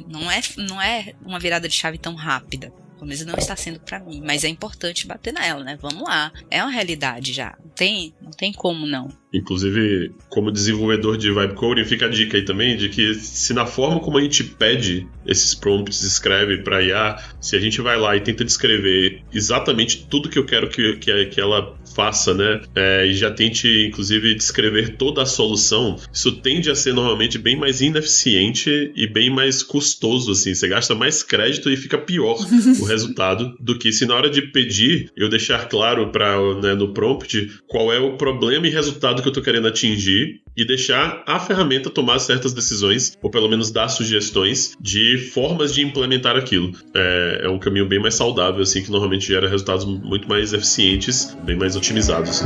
Não é uma virada de chave tão rápida. Pelo menos não está sendo pra mim, mas é importante bater nela, né? Vamos lá, é uma realidade já, não tem como não. Inclusive, como desenvolvedor de vibe coding, fica a dica aí também de que se na forma como a gente pede esses prompts, escreve para IA, se a gente vai lá e tenta descrever exatamente tudo que eu quero que ela faça, né, e já tente, inclusive, descrever toda a solução, isso tende a ser normalmente bem mais ineficiente e bem mais custoso, assim, você gasta mais crédito e fica pior o resultado do que se na hora de pedir eu deixar claro no prompt qual é o problema e resultado que eu tô querendo atingir e deixar a ferramenta tomar certas decisões, ou pelo menos dar sugestões de formas de implementar aquilo. É um caminho bem mais saudável, assim, que normalmente gera resultados muito mais eficientes, bem mais otimizados.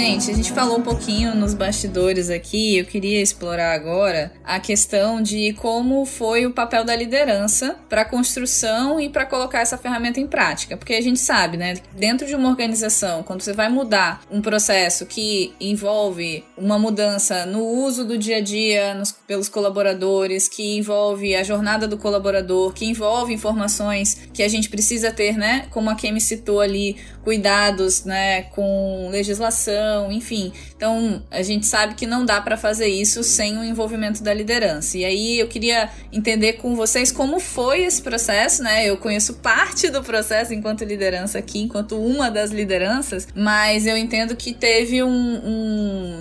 Gente, a gente falou um pouquinho nos bastidores aqui, eu queria explorar agora a questão de como foi o papel da liderança para a construção e para colocar essa ferramenta em prática, porque a gente sabe, né, dentro de uma organização, quando você vai mudar um processo que envolve uma mudança no uso do dia a dia pelos colaboradores, que envolve a jornada do colaborador, que envolve informações que a gente precisa ter, né, como a Kemi citou ali, cuidados, né, com legislação, enfim. Então, a gente sabe que não dá para fazer isso sem o envolvimento da liderança. E aí, eu queria entender com vocês como foi esse processo, né? Eu conheço parte do processo enquanto liderança aqui, enquanto uma das lideranças, mas eu entendo que teve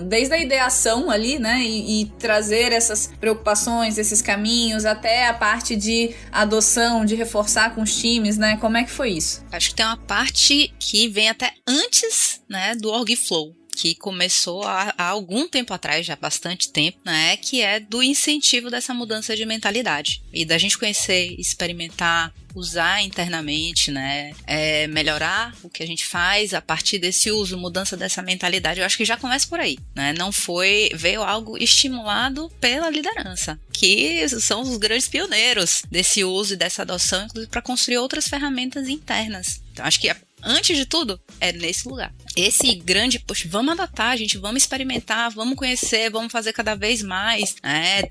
desde a ideação ali, né, e trazer essas preocupações, esses caminhos, até a parte de adoção, de reforçar com os times, né? Como é que foi isso? Acho que tem uma parte que vem até antes, né, do OrgFlow, que começou há algum tempo atrás, já há bastante tempo, né, que é do incentivo dessa mudança de mentalidade. E da gente conhecer, experimentar, usar internamente, né, melhorar o que a gente faz a partir desse uso, mudança dessa mentalidade. Eu acho que já começa por aí, né, veio algo estimulado pela liderança, que são os grandes pioneiros desse uso e dessa adoção, inclusive para construir outras ferramentas internas. Então, acho que antes de tudo, é nesse lugar. Esse grande, poxa, vamos adotar, gente, vamos experimentar, vamos conhecer, vamos fazer cada vez mais,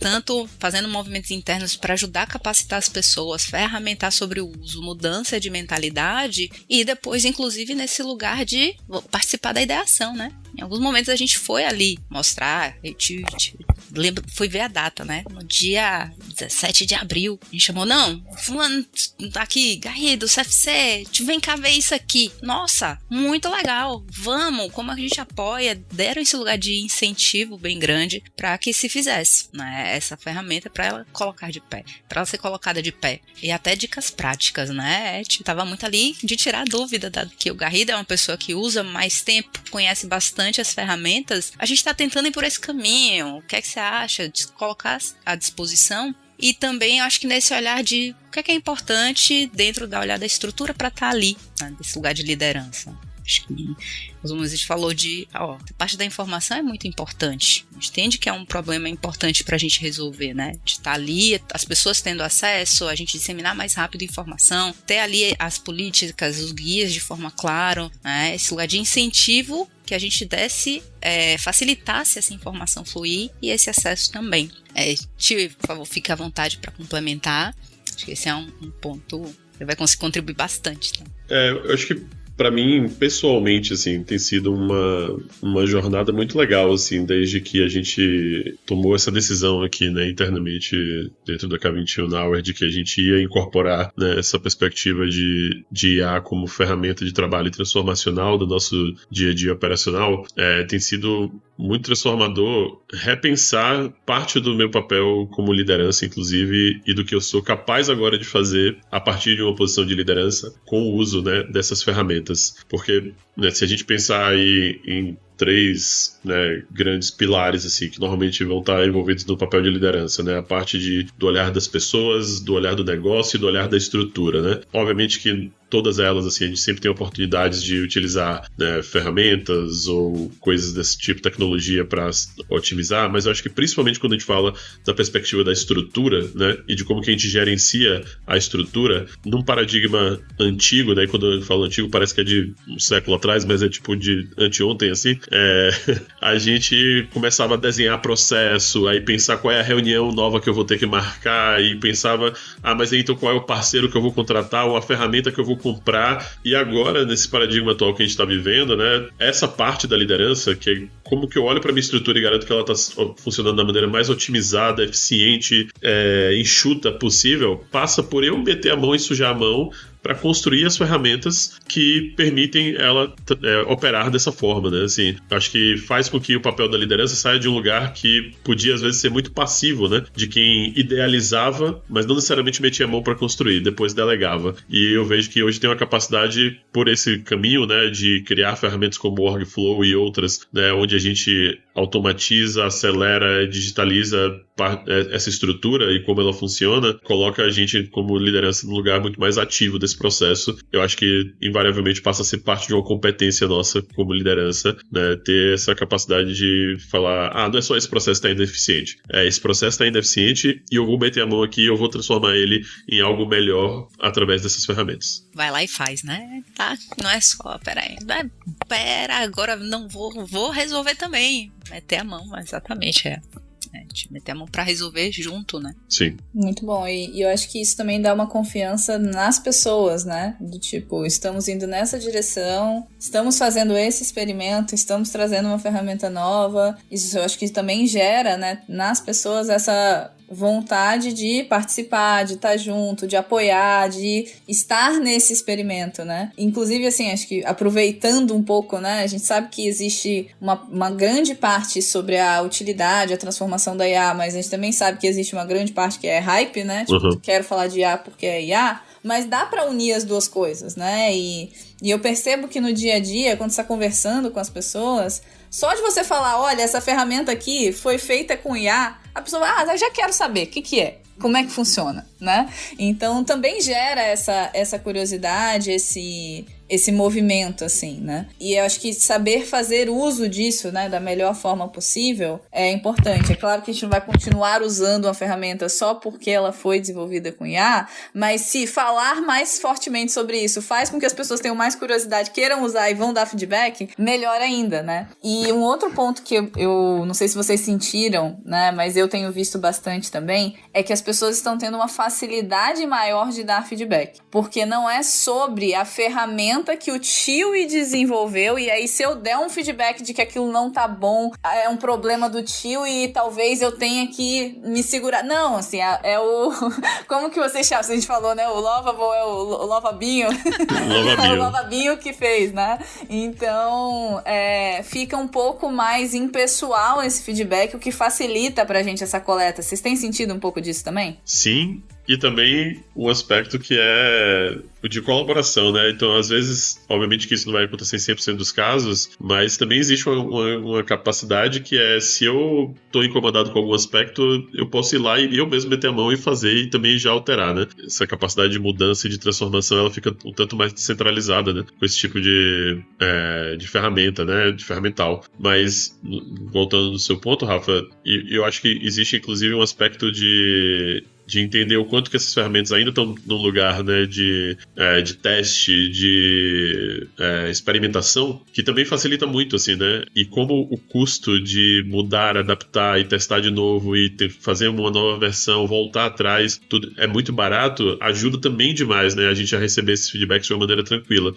tanto fazendo movimentos internos para ajudar a capacitar as pessoas, ferramentar sobre o uso, mudança de mentalidade e depois, inclusive, nesse lugar de participar da ideação, né? Em alguns momentos a gente foi ali mostrar, lembro, fui ver a data, né? No dia 17 de abril, a gente chamou, não, fulano tá aqui, Garrido, CFC, vem cá ver isso aqui. Nossa, muito legal, vamos, como a gente apoia, deram esse lugar de incentivo bem grande para que se fizesse, né? Essa ferramenta para ela colocar de pé, para ela ser colocada de pé. E até dicas práticas, né? Tava muito ali de tirar a dúvida, que o Garrido é uma pessoa que usa mais tempo, conhece bastante as ferramentas, a gente está tentando ir por esse caminho. O que é que você acha de colocar à disposição? E também eu acho que nesse olhar de o que é importante dentro da olhada da estrutura para estar ali, né, desse lugar de liderança. Acho que a gente falou a parte da informação é muito importante. A gente entende que é um problema importante para a gente resolver, né? De estar ali, as pessoas tendo acesso, a gente disseminar mais rápido informação, ter ali as políticas, os guias de forma clara, né? Esse lugar de incentivo que a gente facilitasse essa informação fluir e esse acesso também. Por favor, fique à vontade para complementar. Acho que esse é um ponto que você vai conseguir contribuir bastante. Tá? Eu acho que para mim, pessoalmente, assim, tem sido uma jornada muito legal, assim, desde que a gente tomou essa decisão aqui, né, internamente dentro da K21 Hour, de que a gente ia incorporar, né, essa perspectiva de IA como ferramenta de trabalho transformacional do nosso dia a dia operacional. Tem sido muito transformador repensar parte do meu papel como liderança, inclusive, e do que eu sou capaz agora de fazer a partir de uma posição de liderança com o uso, né, dessas ferramentas. Porque, né, se a gente pensar aí em 3, né, grandes pilares assim, que normalmente vão estar envolvidos no papel de liderança, né? A parte do olhar das pessoas, do olhar do negócio e do olhar da estrutura, né? Obviamente que todas elas, assim, a gente sempre tem oportunidades de utilizar, né, ferramentas ou coisas desse tipo, tecnologia para otimizar, mas eu acho que principalmente quando a gente fala da perspectiva da estrutura, né, e de como que a gente gerencia a estrutura, num paradigma antigo, né, e quando eu falo antigo parece que é de um século atrás, mas é tipo de anteontem, assim, a gente começava a desenhar processo, aí pensar qual é a reunião nova que eu vou ter que marcar, e pensava, mas então qual é o parceiro que eu vou contratar, ou a ferramenta que eu vou comprar. E agora, nesse paradigma atual que a gente está vivendo, né, essa parte da liderança, que é como que eu olho para minha estrutura e garanto que ela está funcionando da maneira mais otimizada, eficiente, enxuta possível, passa por eu meter a mão e sujar a mão para construir as ferramentas que permitem ela operar dessa forma, né? Assim, acho que faz com que o papel da liderança saia de um lugar que podia, às vezes, ser muito passivo, né? De quem idealizava, mas não necessariamente metia a mão para construir, depois delegava. E eu vejo que hoje tem uma capacidade, por esse caminho, né, de criar ferramentas como o OrgFlow e outras, né, onde a gente automatiza, acelera, digitaliza essa estrutura e como ela funciona, coloca a gente como liderança num lugar muito mais ativo desse esse processo, eu acho que invariavelmente passa a ser parte de uma competência nossa como liderança, né? Ter essa capacidade de falar, não é só esse processo que está ineficiente, esse processo está ineficiente e eu vou meter a mão aqui e eu vou transformar ele em algo melhor através dessas ferramentas. Vai lá e faz, né? Tá? Não é só, peraí, agora não vou resolver também. Meter a mão, exatamente, de meter a mão pra resolver junto, né? Sim. Muito bom, e eu acho que isso também dá uma confiança nas pessoas, né? Do tipo, estamos indo nessa direção, estamos fazendo esse experimento, estamos trazendo uma ferramenta nova. Isso eu acho que também gera, né, nas pessoas essa vontade de participar, de estar junto, de apoiar, de estar nesse experimento, né? Inclusive, assim, acho que aproveitando um pouco, né? A gente sabe que existe uma grande parte sobre a utilidade, a transformação da IA, mas a gente também sabe que existe uma grande parte que é hype, né? Tipo, quero falar de IA porque é IA, mas dá pra unir as duas coisas, né? E eu percebo que no dia a dia, quando você tá conversando com as pessoas, só de você falar, olha, essa ferramenta aqui foi feita com IA, a pessoa, eu já quero saber, o que é? Como é que funciona, né? Então, também gera essa curiosidade, esse movimento, assim, né? E eu acho que saber fazer uso disso, né, da melhor forma possível é importante. É claro que a gente não vai continuar usando uma ferramenta só porque ela foi desenvolvida com IA, mas se falar mais fortemente sobre isso faz com que as pessoas tenham mais curiosidade, queiram usar e vão dar feedback, melhor ainda, né? E um outro ponto que eu não sei se vocês sentiram, né, mas eu tenho visto bastante também, é que as pessoas estão tendo uma facilidade maior de dar feedback, porque não é sobre a ferramenta que o Chewy desenvolveu, e aí se eu der um feedback de que aquilo não tá bom, é um problema do Chewy e talvez eu tenha que me segurar. Não, assim, é o... Como que vocês chamam? A gente falou, né? O Lovable é o Lovabinho. É o Lovabinho que fez, né? Então, fica um pouco mais impessoal esse feedback, o que facilita pra gente essa coleta. Vocês têm sentido um pouco disso também? Sim. E também um aspecto que é o de colaboração, né? Então, às vezes, obviamente que isso não vai acontecer em 100% dos casos, mas também existe uma capacidade que é, se eu estou incomodado com algum aspecto, eu posso ir lá e eu mesmo meter a mão e fazer e também já alterar, né? Essa capacidade de mudança e de transformação, ela fica um tanto mais descentralizada, né? Com esse tipo de ferramenta, né? De ferramental. Mas, voltando no seu ponto, Rafa, eu acho que existe, inclusive, um aspecto de entender o quanto que essas ferramentas ainda estão num lugar, né, de teste, de experimentação, que também facilita muito, assim, né? E como o custo de mudar, adaptar e testar de novo e fazer uma nova versão, voltar atrás, tudo é muito barato, ajuda também demais, né, a gente a receber esses feedbacks de uma maneira tranquila.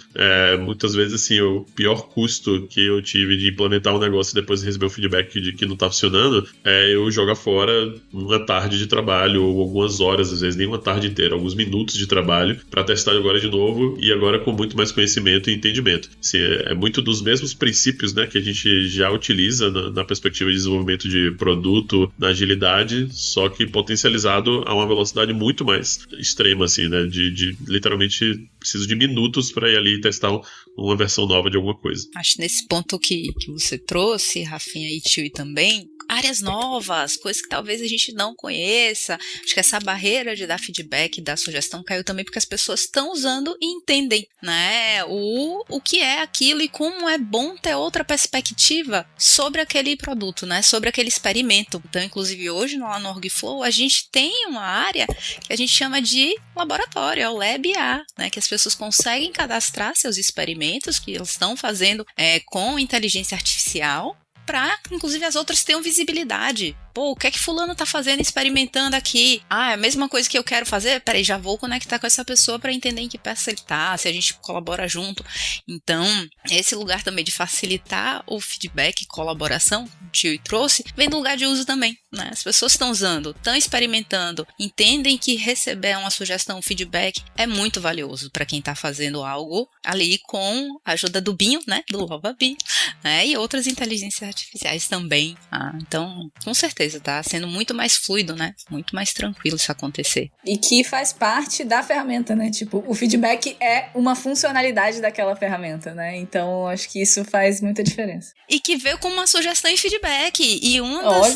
Muitas vezes, assim, o pior custo que eu tive de implementar um negócio e depois receber o feedback de que não tá funcionando, eu jogar fora uma tarde de trabalho ou algumas horas, às vezes nem uma tarde inteira, alguns minutos de trabalho para testar agora de novo e agora com muito mais conhecimento e entendimento. Assim, é muito dos mesmos princípios, né, que a gente já utiliza na perspectiva de desenvolvimento de produto, na agilidade, só que potencializado a uma velocidade muito mais extrema, assim, né, de literalmente preciso de minutos para ir ali e testar uma versão nova de alguma coisa. Acho nesse ponto que você trouxe, Rafinha e Tio também, áreas novas, coisas que talvez a gente não conheça. Acho que essa barreira de dar feedback, dar sugestão caiu também porque as pessoas estão usando e entendem, né, o que é aquilo e como é bom ter outra perspectiva sobre aquele produto, né, sobre aquele experimento. Então, inclusive hoje lá no Orgflow a gente tem uma área que a gente chama de laboratório, é o Lab A, né, que as pessoas conseguem cadastrar seus experimentos que eles estão fazendo com inteligência artificial, para, inclusive, as outras tenham visibilidade. Pô, o que é que fulano tá fazendo, experimentando aqui? É a mesma coisa que eu quero fazer? Peraí, já vou conectar com essa pessoa para entender em que peça ele tá, se a gente colabora junto. Então, esse lugar também de facilitar o feedback e colaboração, que o Tio trouxe, vem do lugar de uso também, né? As pessoas estão usando, estão experimentando, entendem que receber uma sugestão, um feedback é muito valioso para quem tá fazendo algo ali com a ajuda do Binho, né? Do Lovabinho, né? E outras inteligências artificiais também. Então, com certeza, certeza, tá sendo muito mais fluido, né? Muito mais tranquilo isso acontecer. E que faz parte da ferramenta, né? Tipo, o feedback é uma funcionalidade daquela ferramenta, né? Então, acho que isso faz muita diferença. E que veio com uma sugestão e feedback, e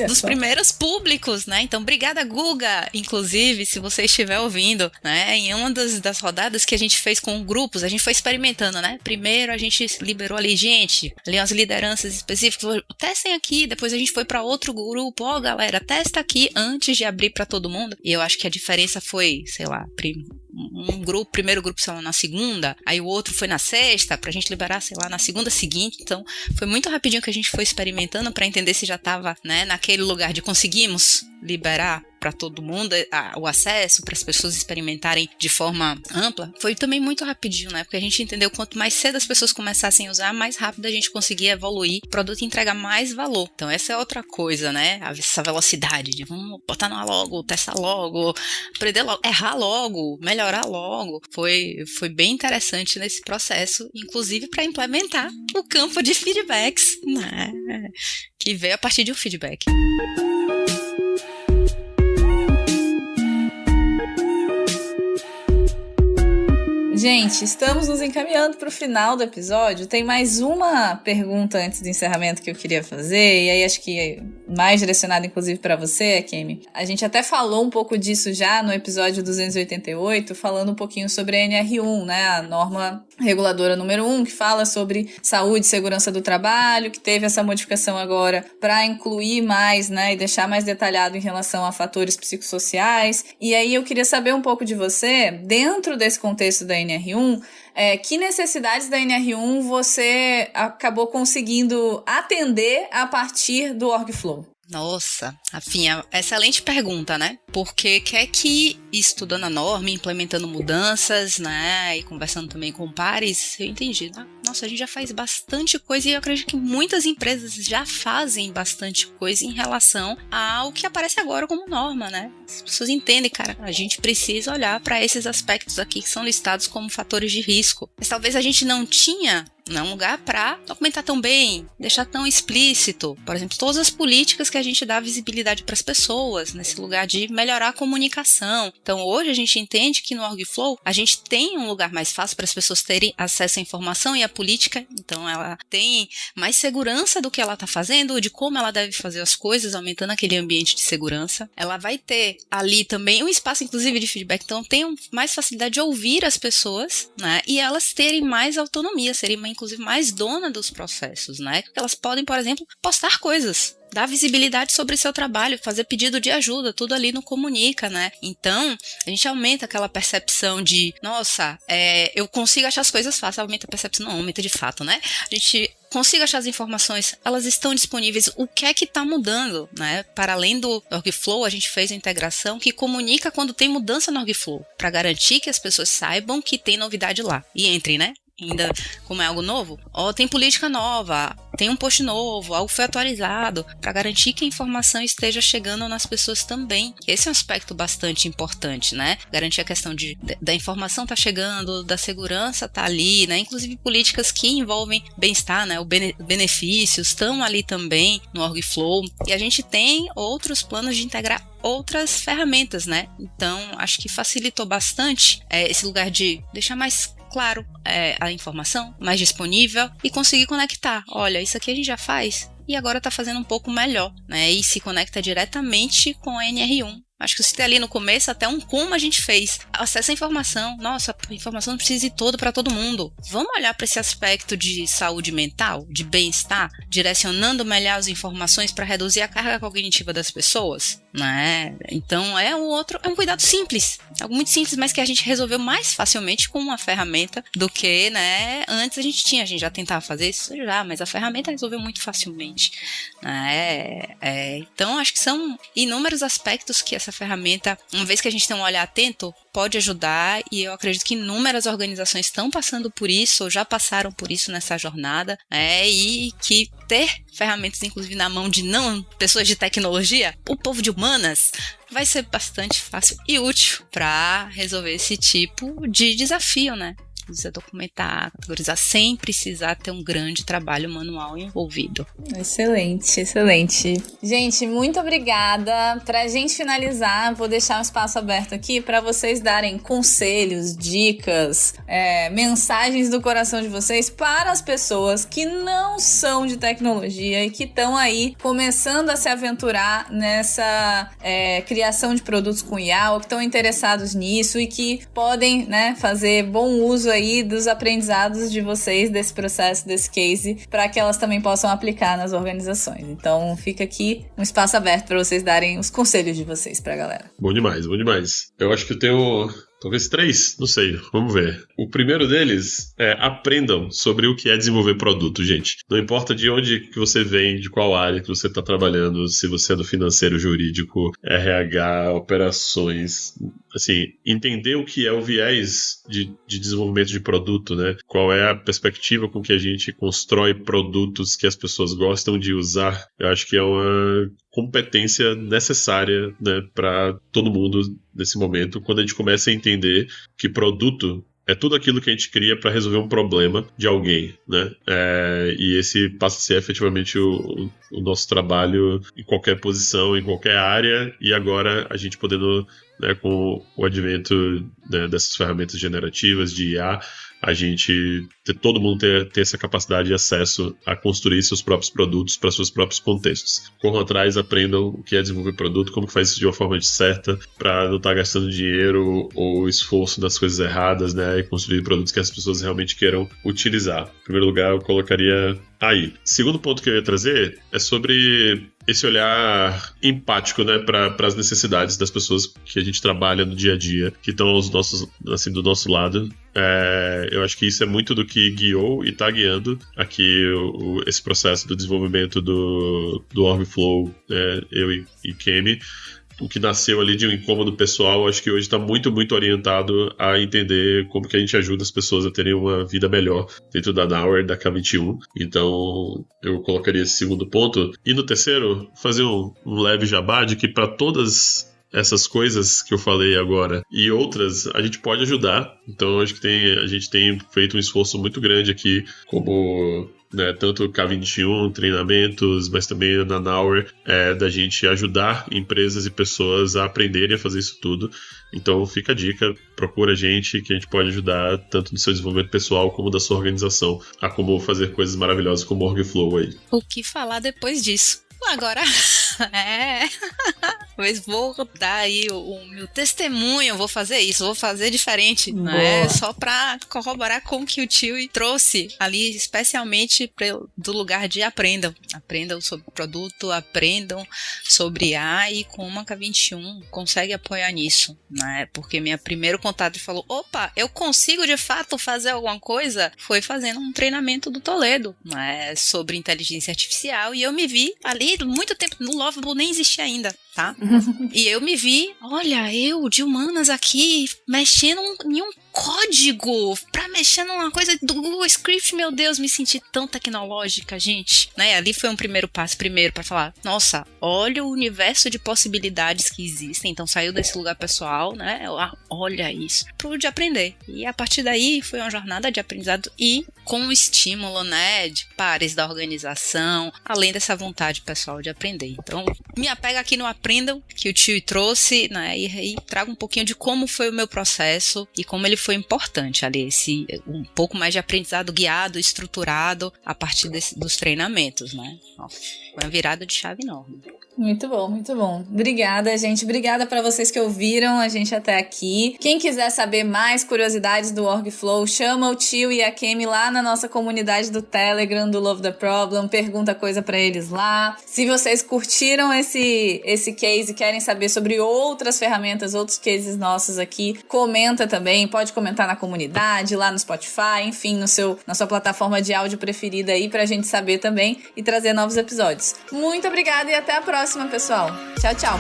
dos primeiros públicos, né? Então, obrigada, Guga! Inclusive, se você estiver ouvindo, né? Em uma das rodadas que a gente fez com grupos, a gente foi experimentando, né? Primeiro a gente liberou ali, gente, ali umas lideranças específicas, testem aqui, depois a gente foi para outro grupo, ó, galera, testa aqui antes de abrir para todo mundo. E eu acho que a diferença foi, sei lá, primeiro grupo, sei lá, na segunda, aí o outro foi na sexta, pra gente liberar, sei lá, na segunda seguinte. Então, foi muito rapidinho que a gente foi experimentando pra entender se já tava, né, naquele lugar de conseguimos liberar para todo mundo o acesso, para as pessoas experimentarem de forma ampla. Foi também muito rapidinho, né? Porque a gente entendeu quanto mais cedo as pessoas começassem a usar, mais rápido a gente conseguia evoluir o produto e entregar mais valor. Então essa é outra coisa, né? Essa velocidade de vamos botar no logo, testar logo, aprender logo, errar logo, melhorar logo. Foi bem interessante nesse processo, inclusive para implementar o campo de feedbacks, né? Que veio a partir de um feedback. Gente, estamos nos encaminhando para o final do episódio. Tem mais uma pergunta antes do encerramento que eu queria fazer, e aí acho que é mais direcionada inclusive para você, Kemi. A gente até falou um pouco disso já no episódio 288, falando um pouquinho sobre a NR1, né, a norma reguladora número 1, que fala sobre saúde e segurança do trabalho, que teve essa modificação agora para incluir mais, né, e deixar mais detalhado em relação a fatores psicossociais. E aí eu queria saber um pouco de você, dentro desse contexto da NR1, que necessidades da NR1 você acabou conseguindo atender a partir do Orgflow? Nossa, Rafinha, excelente pergunta, né? Porque quer que estudando a norma, implementando mudanças, né, e conversando também com pares, eu entendi, né? Nossa, a gente já faz bastante coisa e eu acredito que muitas empresas já fazem bastante coisa em relação ao que aparece agora como norma, né? As pessoas entendem, cara, a gente precisa olhar para esses aspectos aqui que são listados como fatores de risco. Mas talvez a gente não tinha um lugar para documentar tão bem, deixar tão explícito, por exemplo, todas as políticas que a gente dá visibilidade para as pessoas, nesse lugar de melhorar a comunicação. Então hoje a gente entende que no Orgflow a gente tem um lugar mais fácil para as pessoas terem acesso à informação e à política, então ela tem mais segurança do que ela está fazendo, de como ela deve fazer as coisas, aumentando aquele ambiente de segurança. Ela vai ter ali também um espaço inclusive de feedback, então tem mais facilidade de ouvir as pessoas, né, e elas terem mais autonomia, serem inclusive mais dona dos processos, né? Porque elas podem, por exemplo, postar coisas, dar visibilidade sobre seu trabalho, fazer pedido de ajuda, tudo ali no Comunica, né? Então, a gente aumenta aquela percepção de, nossa, eu consigo achar as coisas fáceis, aumenta a percepção, não, aumenta de fato, né? A gente consiga achar as informações, elas estão disponíveis, o que é que está mudando, né? Para além do Orgflow, a gente fez a integração que comunica quando tem mudança no Orgflow, para garantir que as pessoas saibam que tem novidade lá, e entrem, né? Ainda como é algo novo, tem política nova, tem um post novo, algo foi atualizado, para garantir que a informação esteja chegando nas pessoas também. Esse é um aspecto bastante importante, né? Garantir a questão da informação tá chegando, da segurança tá ali, né? Inclusive políticas que envolvem bem-estar, né? Benefícios estão ali também no Orgflow. E a gente tem outros planos de integrar outras ferramentas, né? Então, acho que facilitou bastante esse lugar de deixar mais claro a informação, mais disponível e conseguir conectar. Olha, isso aqui a gente já faz e agora está fazendo um pouco melhor, né? E se conecta diretamente com a NR1. Acho que eu citei ali no começo até como a gente fez. Acesso à informação. Nossa, a informação não precisa ir toda para todo mundo. Vamos olhar para esse aspecto de saúde mental, de bem-estar, direcionando melhor as informações para reduzir a carga cognitiva das pessoas, né? Então é um cuidado simples, algo muito simples, mas que a gente resolveu mais facilmente com uma ferramenta do que, né, antes a gente já tentava fazer isso já, mas a ferramenta resolveu muito facilmente, né? Então acho que são inúmeros aspectos que essa ferramenta, uma vez que a gente tem um olhar atento, pode ajudar, e eu acredito que inúmeras organizações estão passando por isso, ou já passaram por isso nessa jornada, e que ter ferramentas, inclusive na mão de não pessoas de tecnologia, o povo de humanas, vai ser bastante fácil e útil para resolver esse tipo de desafio, né? precisa documentar, categorizar, sem precisar ter um grande trabalho manual envolvido. Excelente, excelente. Gente, muito obrigada. Pra gente finalizar, vou deixar um espaço aberto aqui para vocês darem conselhos, dicas, mensagens do coração de vocês para as pessoas que não são de tecnologia e que estão aí começando a se aventurar nessa criação de produtos com IA, ou que estão interessados nisso e que podem, né, fazer bom uso aí dos aprendizados de vocês desse processo, desse case, para que elas também possam aplicar nas organizações. Então fica aqui um espaço aberto para vocês darem os conselhos de vocês pra galera. Bom demais, bom demais. Eu acho que eu tenho talvez 3, não sei, vamos ver. O primeiro deles é: aprendam sobre o que é desenvolver produto, gente. Não importa de onde que você vem, de qual área que você está trabalhando, se você é do financeiro, jurídico, RH, operações, assim, entender o que é o viés de desenvolvimento de produto, né? Qual é a perspectiva com que a gente constrói produtos que as pessoas gostam de usar. Eu acho que é uma competência necessária, né, para todo mundo nesse momento, quando a gente começa a entender que produto é tudo aquilo que a gente cria para resolver um problema de alguém, né? E esse passa a ser efetivamente o nosso trabalho em qualquer posição, em qualquer área, e agora a gente podendo, né, com o advento, né, dessas ferramentas generativas de IA, a gente todo mundo ter essa capacidade de acesso a construir seus próprios produtos para seus próprios contextos. Corram atrás, aprendam o que é desenvolver produto, como que faz isso de uma forma certa, para não estar gastando dinheiro ou esforço nas coisas erradas, né, e construir produtos que as pessoas realmente queiram utilizar. Em primeiro lugar, eu colocaria aí. Segundo ponto que eu ia trazer é sobre esse olhar empático, né, para as necessidades das pessoas que a gente trabalha no dia a dia, que estão assim, do nosso lado. Eu acho que isso é muito do que guiou e está guiando aqui esse processo do desenvolvimento do Orgflow, eu e Kemi. O que nasceu ali de um incômodo pessoal, acho que hoje está muito, muito orientado a entender como que a gente ajuda as pessoas a terem uma vida melhor dentro da Nowhere, da K21. Então, eu colocaria esse segundo ponto. E no terceiro, fazer um leve jabá de que para todas essas coisas que eu falei agora e outras, a gente pode ajudar. Então, acho que a gente tem feito um esforço muito grande aqui, como, né, tanto K21, treinamentos, mas também na Nowhere, da gente ajudar empresas e pessoas a aprenderem a fazer isso tudo. Então fica a dica, procura a gente, que a gente pode ajudar tanto no seu desenvolvimento pessoal como da sua organização a como fazer coisas maravilhosas como o Orgflow aí. O que falar depois disso? Agora, mas vou dar aí o meu testemunho, vou fazer isso, vou fazer diferente, né? Só pra corroborar com o que o tio trouxe ali, especialmente do lugar de aprendam sobre o produto, aprendam sobre IA, e como a K21 consegue apoiar nisso, né? Porque meu primeiro contato falou, opa, eu consigo de fato fazer alguma coisa, foi fazendo um treinamento do Toledo, né, sobre inteligência artificial, e eu me vi ali muito tempo, no Lovable nem existia ainda, tá? E eu me vi, olha, eu de humanas aqui, mexendo em um código pra mexer numa coisa do Google Script, meu Deus, me senti tão tecnológica, gente, né? Ali foi um primeiro passo, pra falar, nossa, olha o universo de possibilidades que existem, então saiu desse lugar pessoal, né? Olha isso, pro de aprender. E a partir daí foi uma jornada de aprendizado e com o estímulo, né, de pares da organização, além dessa vontade pessoal de aprender. Então, me apega aqui no aprendam, que o tio trouxe, né, e trago um pouquinho de como foi o meu processo e como ele foi importante ali, um pouco mais de aprendizado guiado, estruturado a partir dos treinamentos, né. Nossa, foi uma virada de chave enorme. Muito bom, muito bom. Obrigada, gente. Obrigada para vocês que ouviram a gente até aqui. Quem quiser saber mais curiosidades do Orgflow, chama o tio e a Kemi lá na nossa comunidade do Telegram, do Love the Problem, pergunta coisa para eles lá. Se vocês curtiram esse case e querem saber sobre outras ferramentas, outros cases nossos aqui, comenta também, pode comentar na comunidade, lá no Spotify, enfim, na sua plataforma de áudio preferida aí, pra gente saber também e trazer novos episódios. Muito obrigada e até a próxima, pessoal. Tchau, tchau.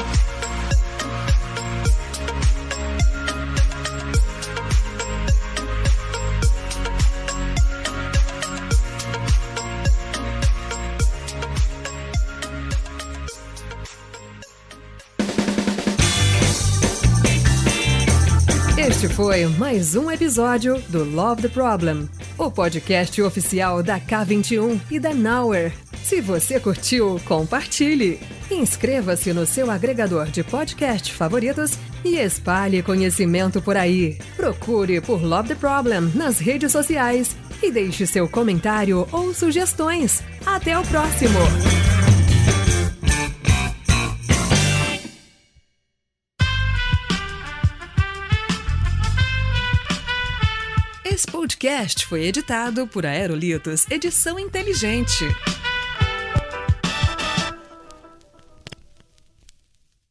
Este foi mais um episódio do Love the Problem, o podcast oficial da K21 e da Nowhere. Se você curtiu, compartilhe. Inscreva-se no seu agregador de podcast favoritos e espalhe conhecimento por aí. Procure por Love the Problem nas redes sociais e deixe seu comentário ou sugestões. Até o próximo! Esse podcast foi editado por Aerolitos Edição Inteligente.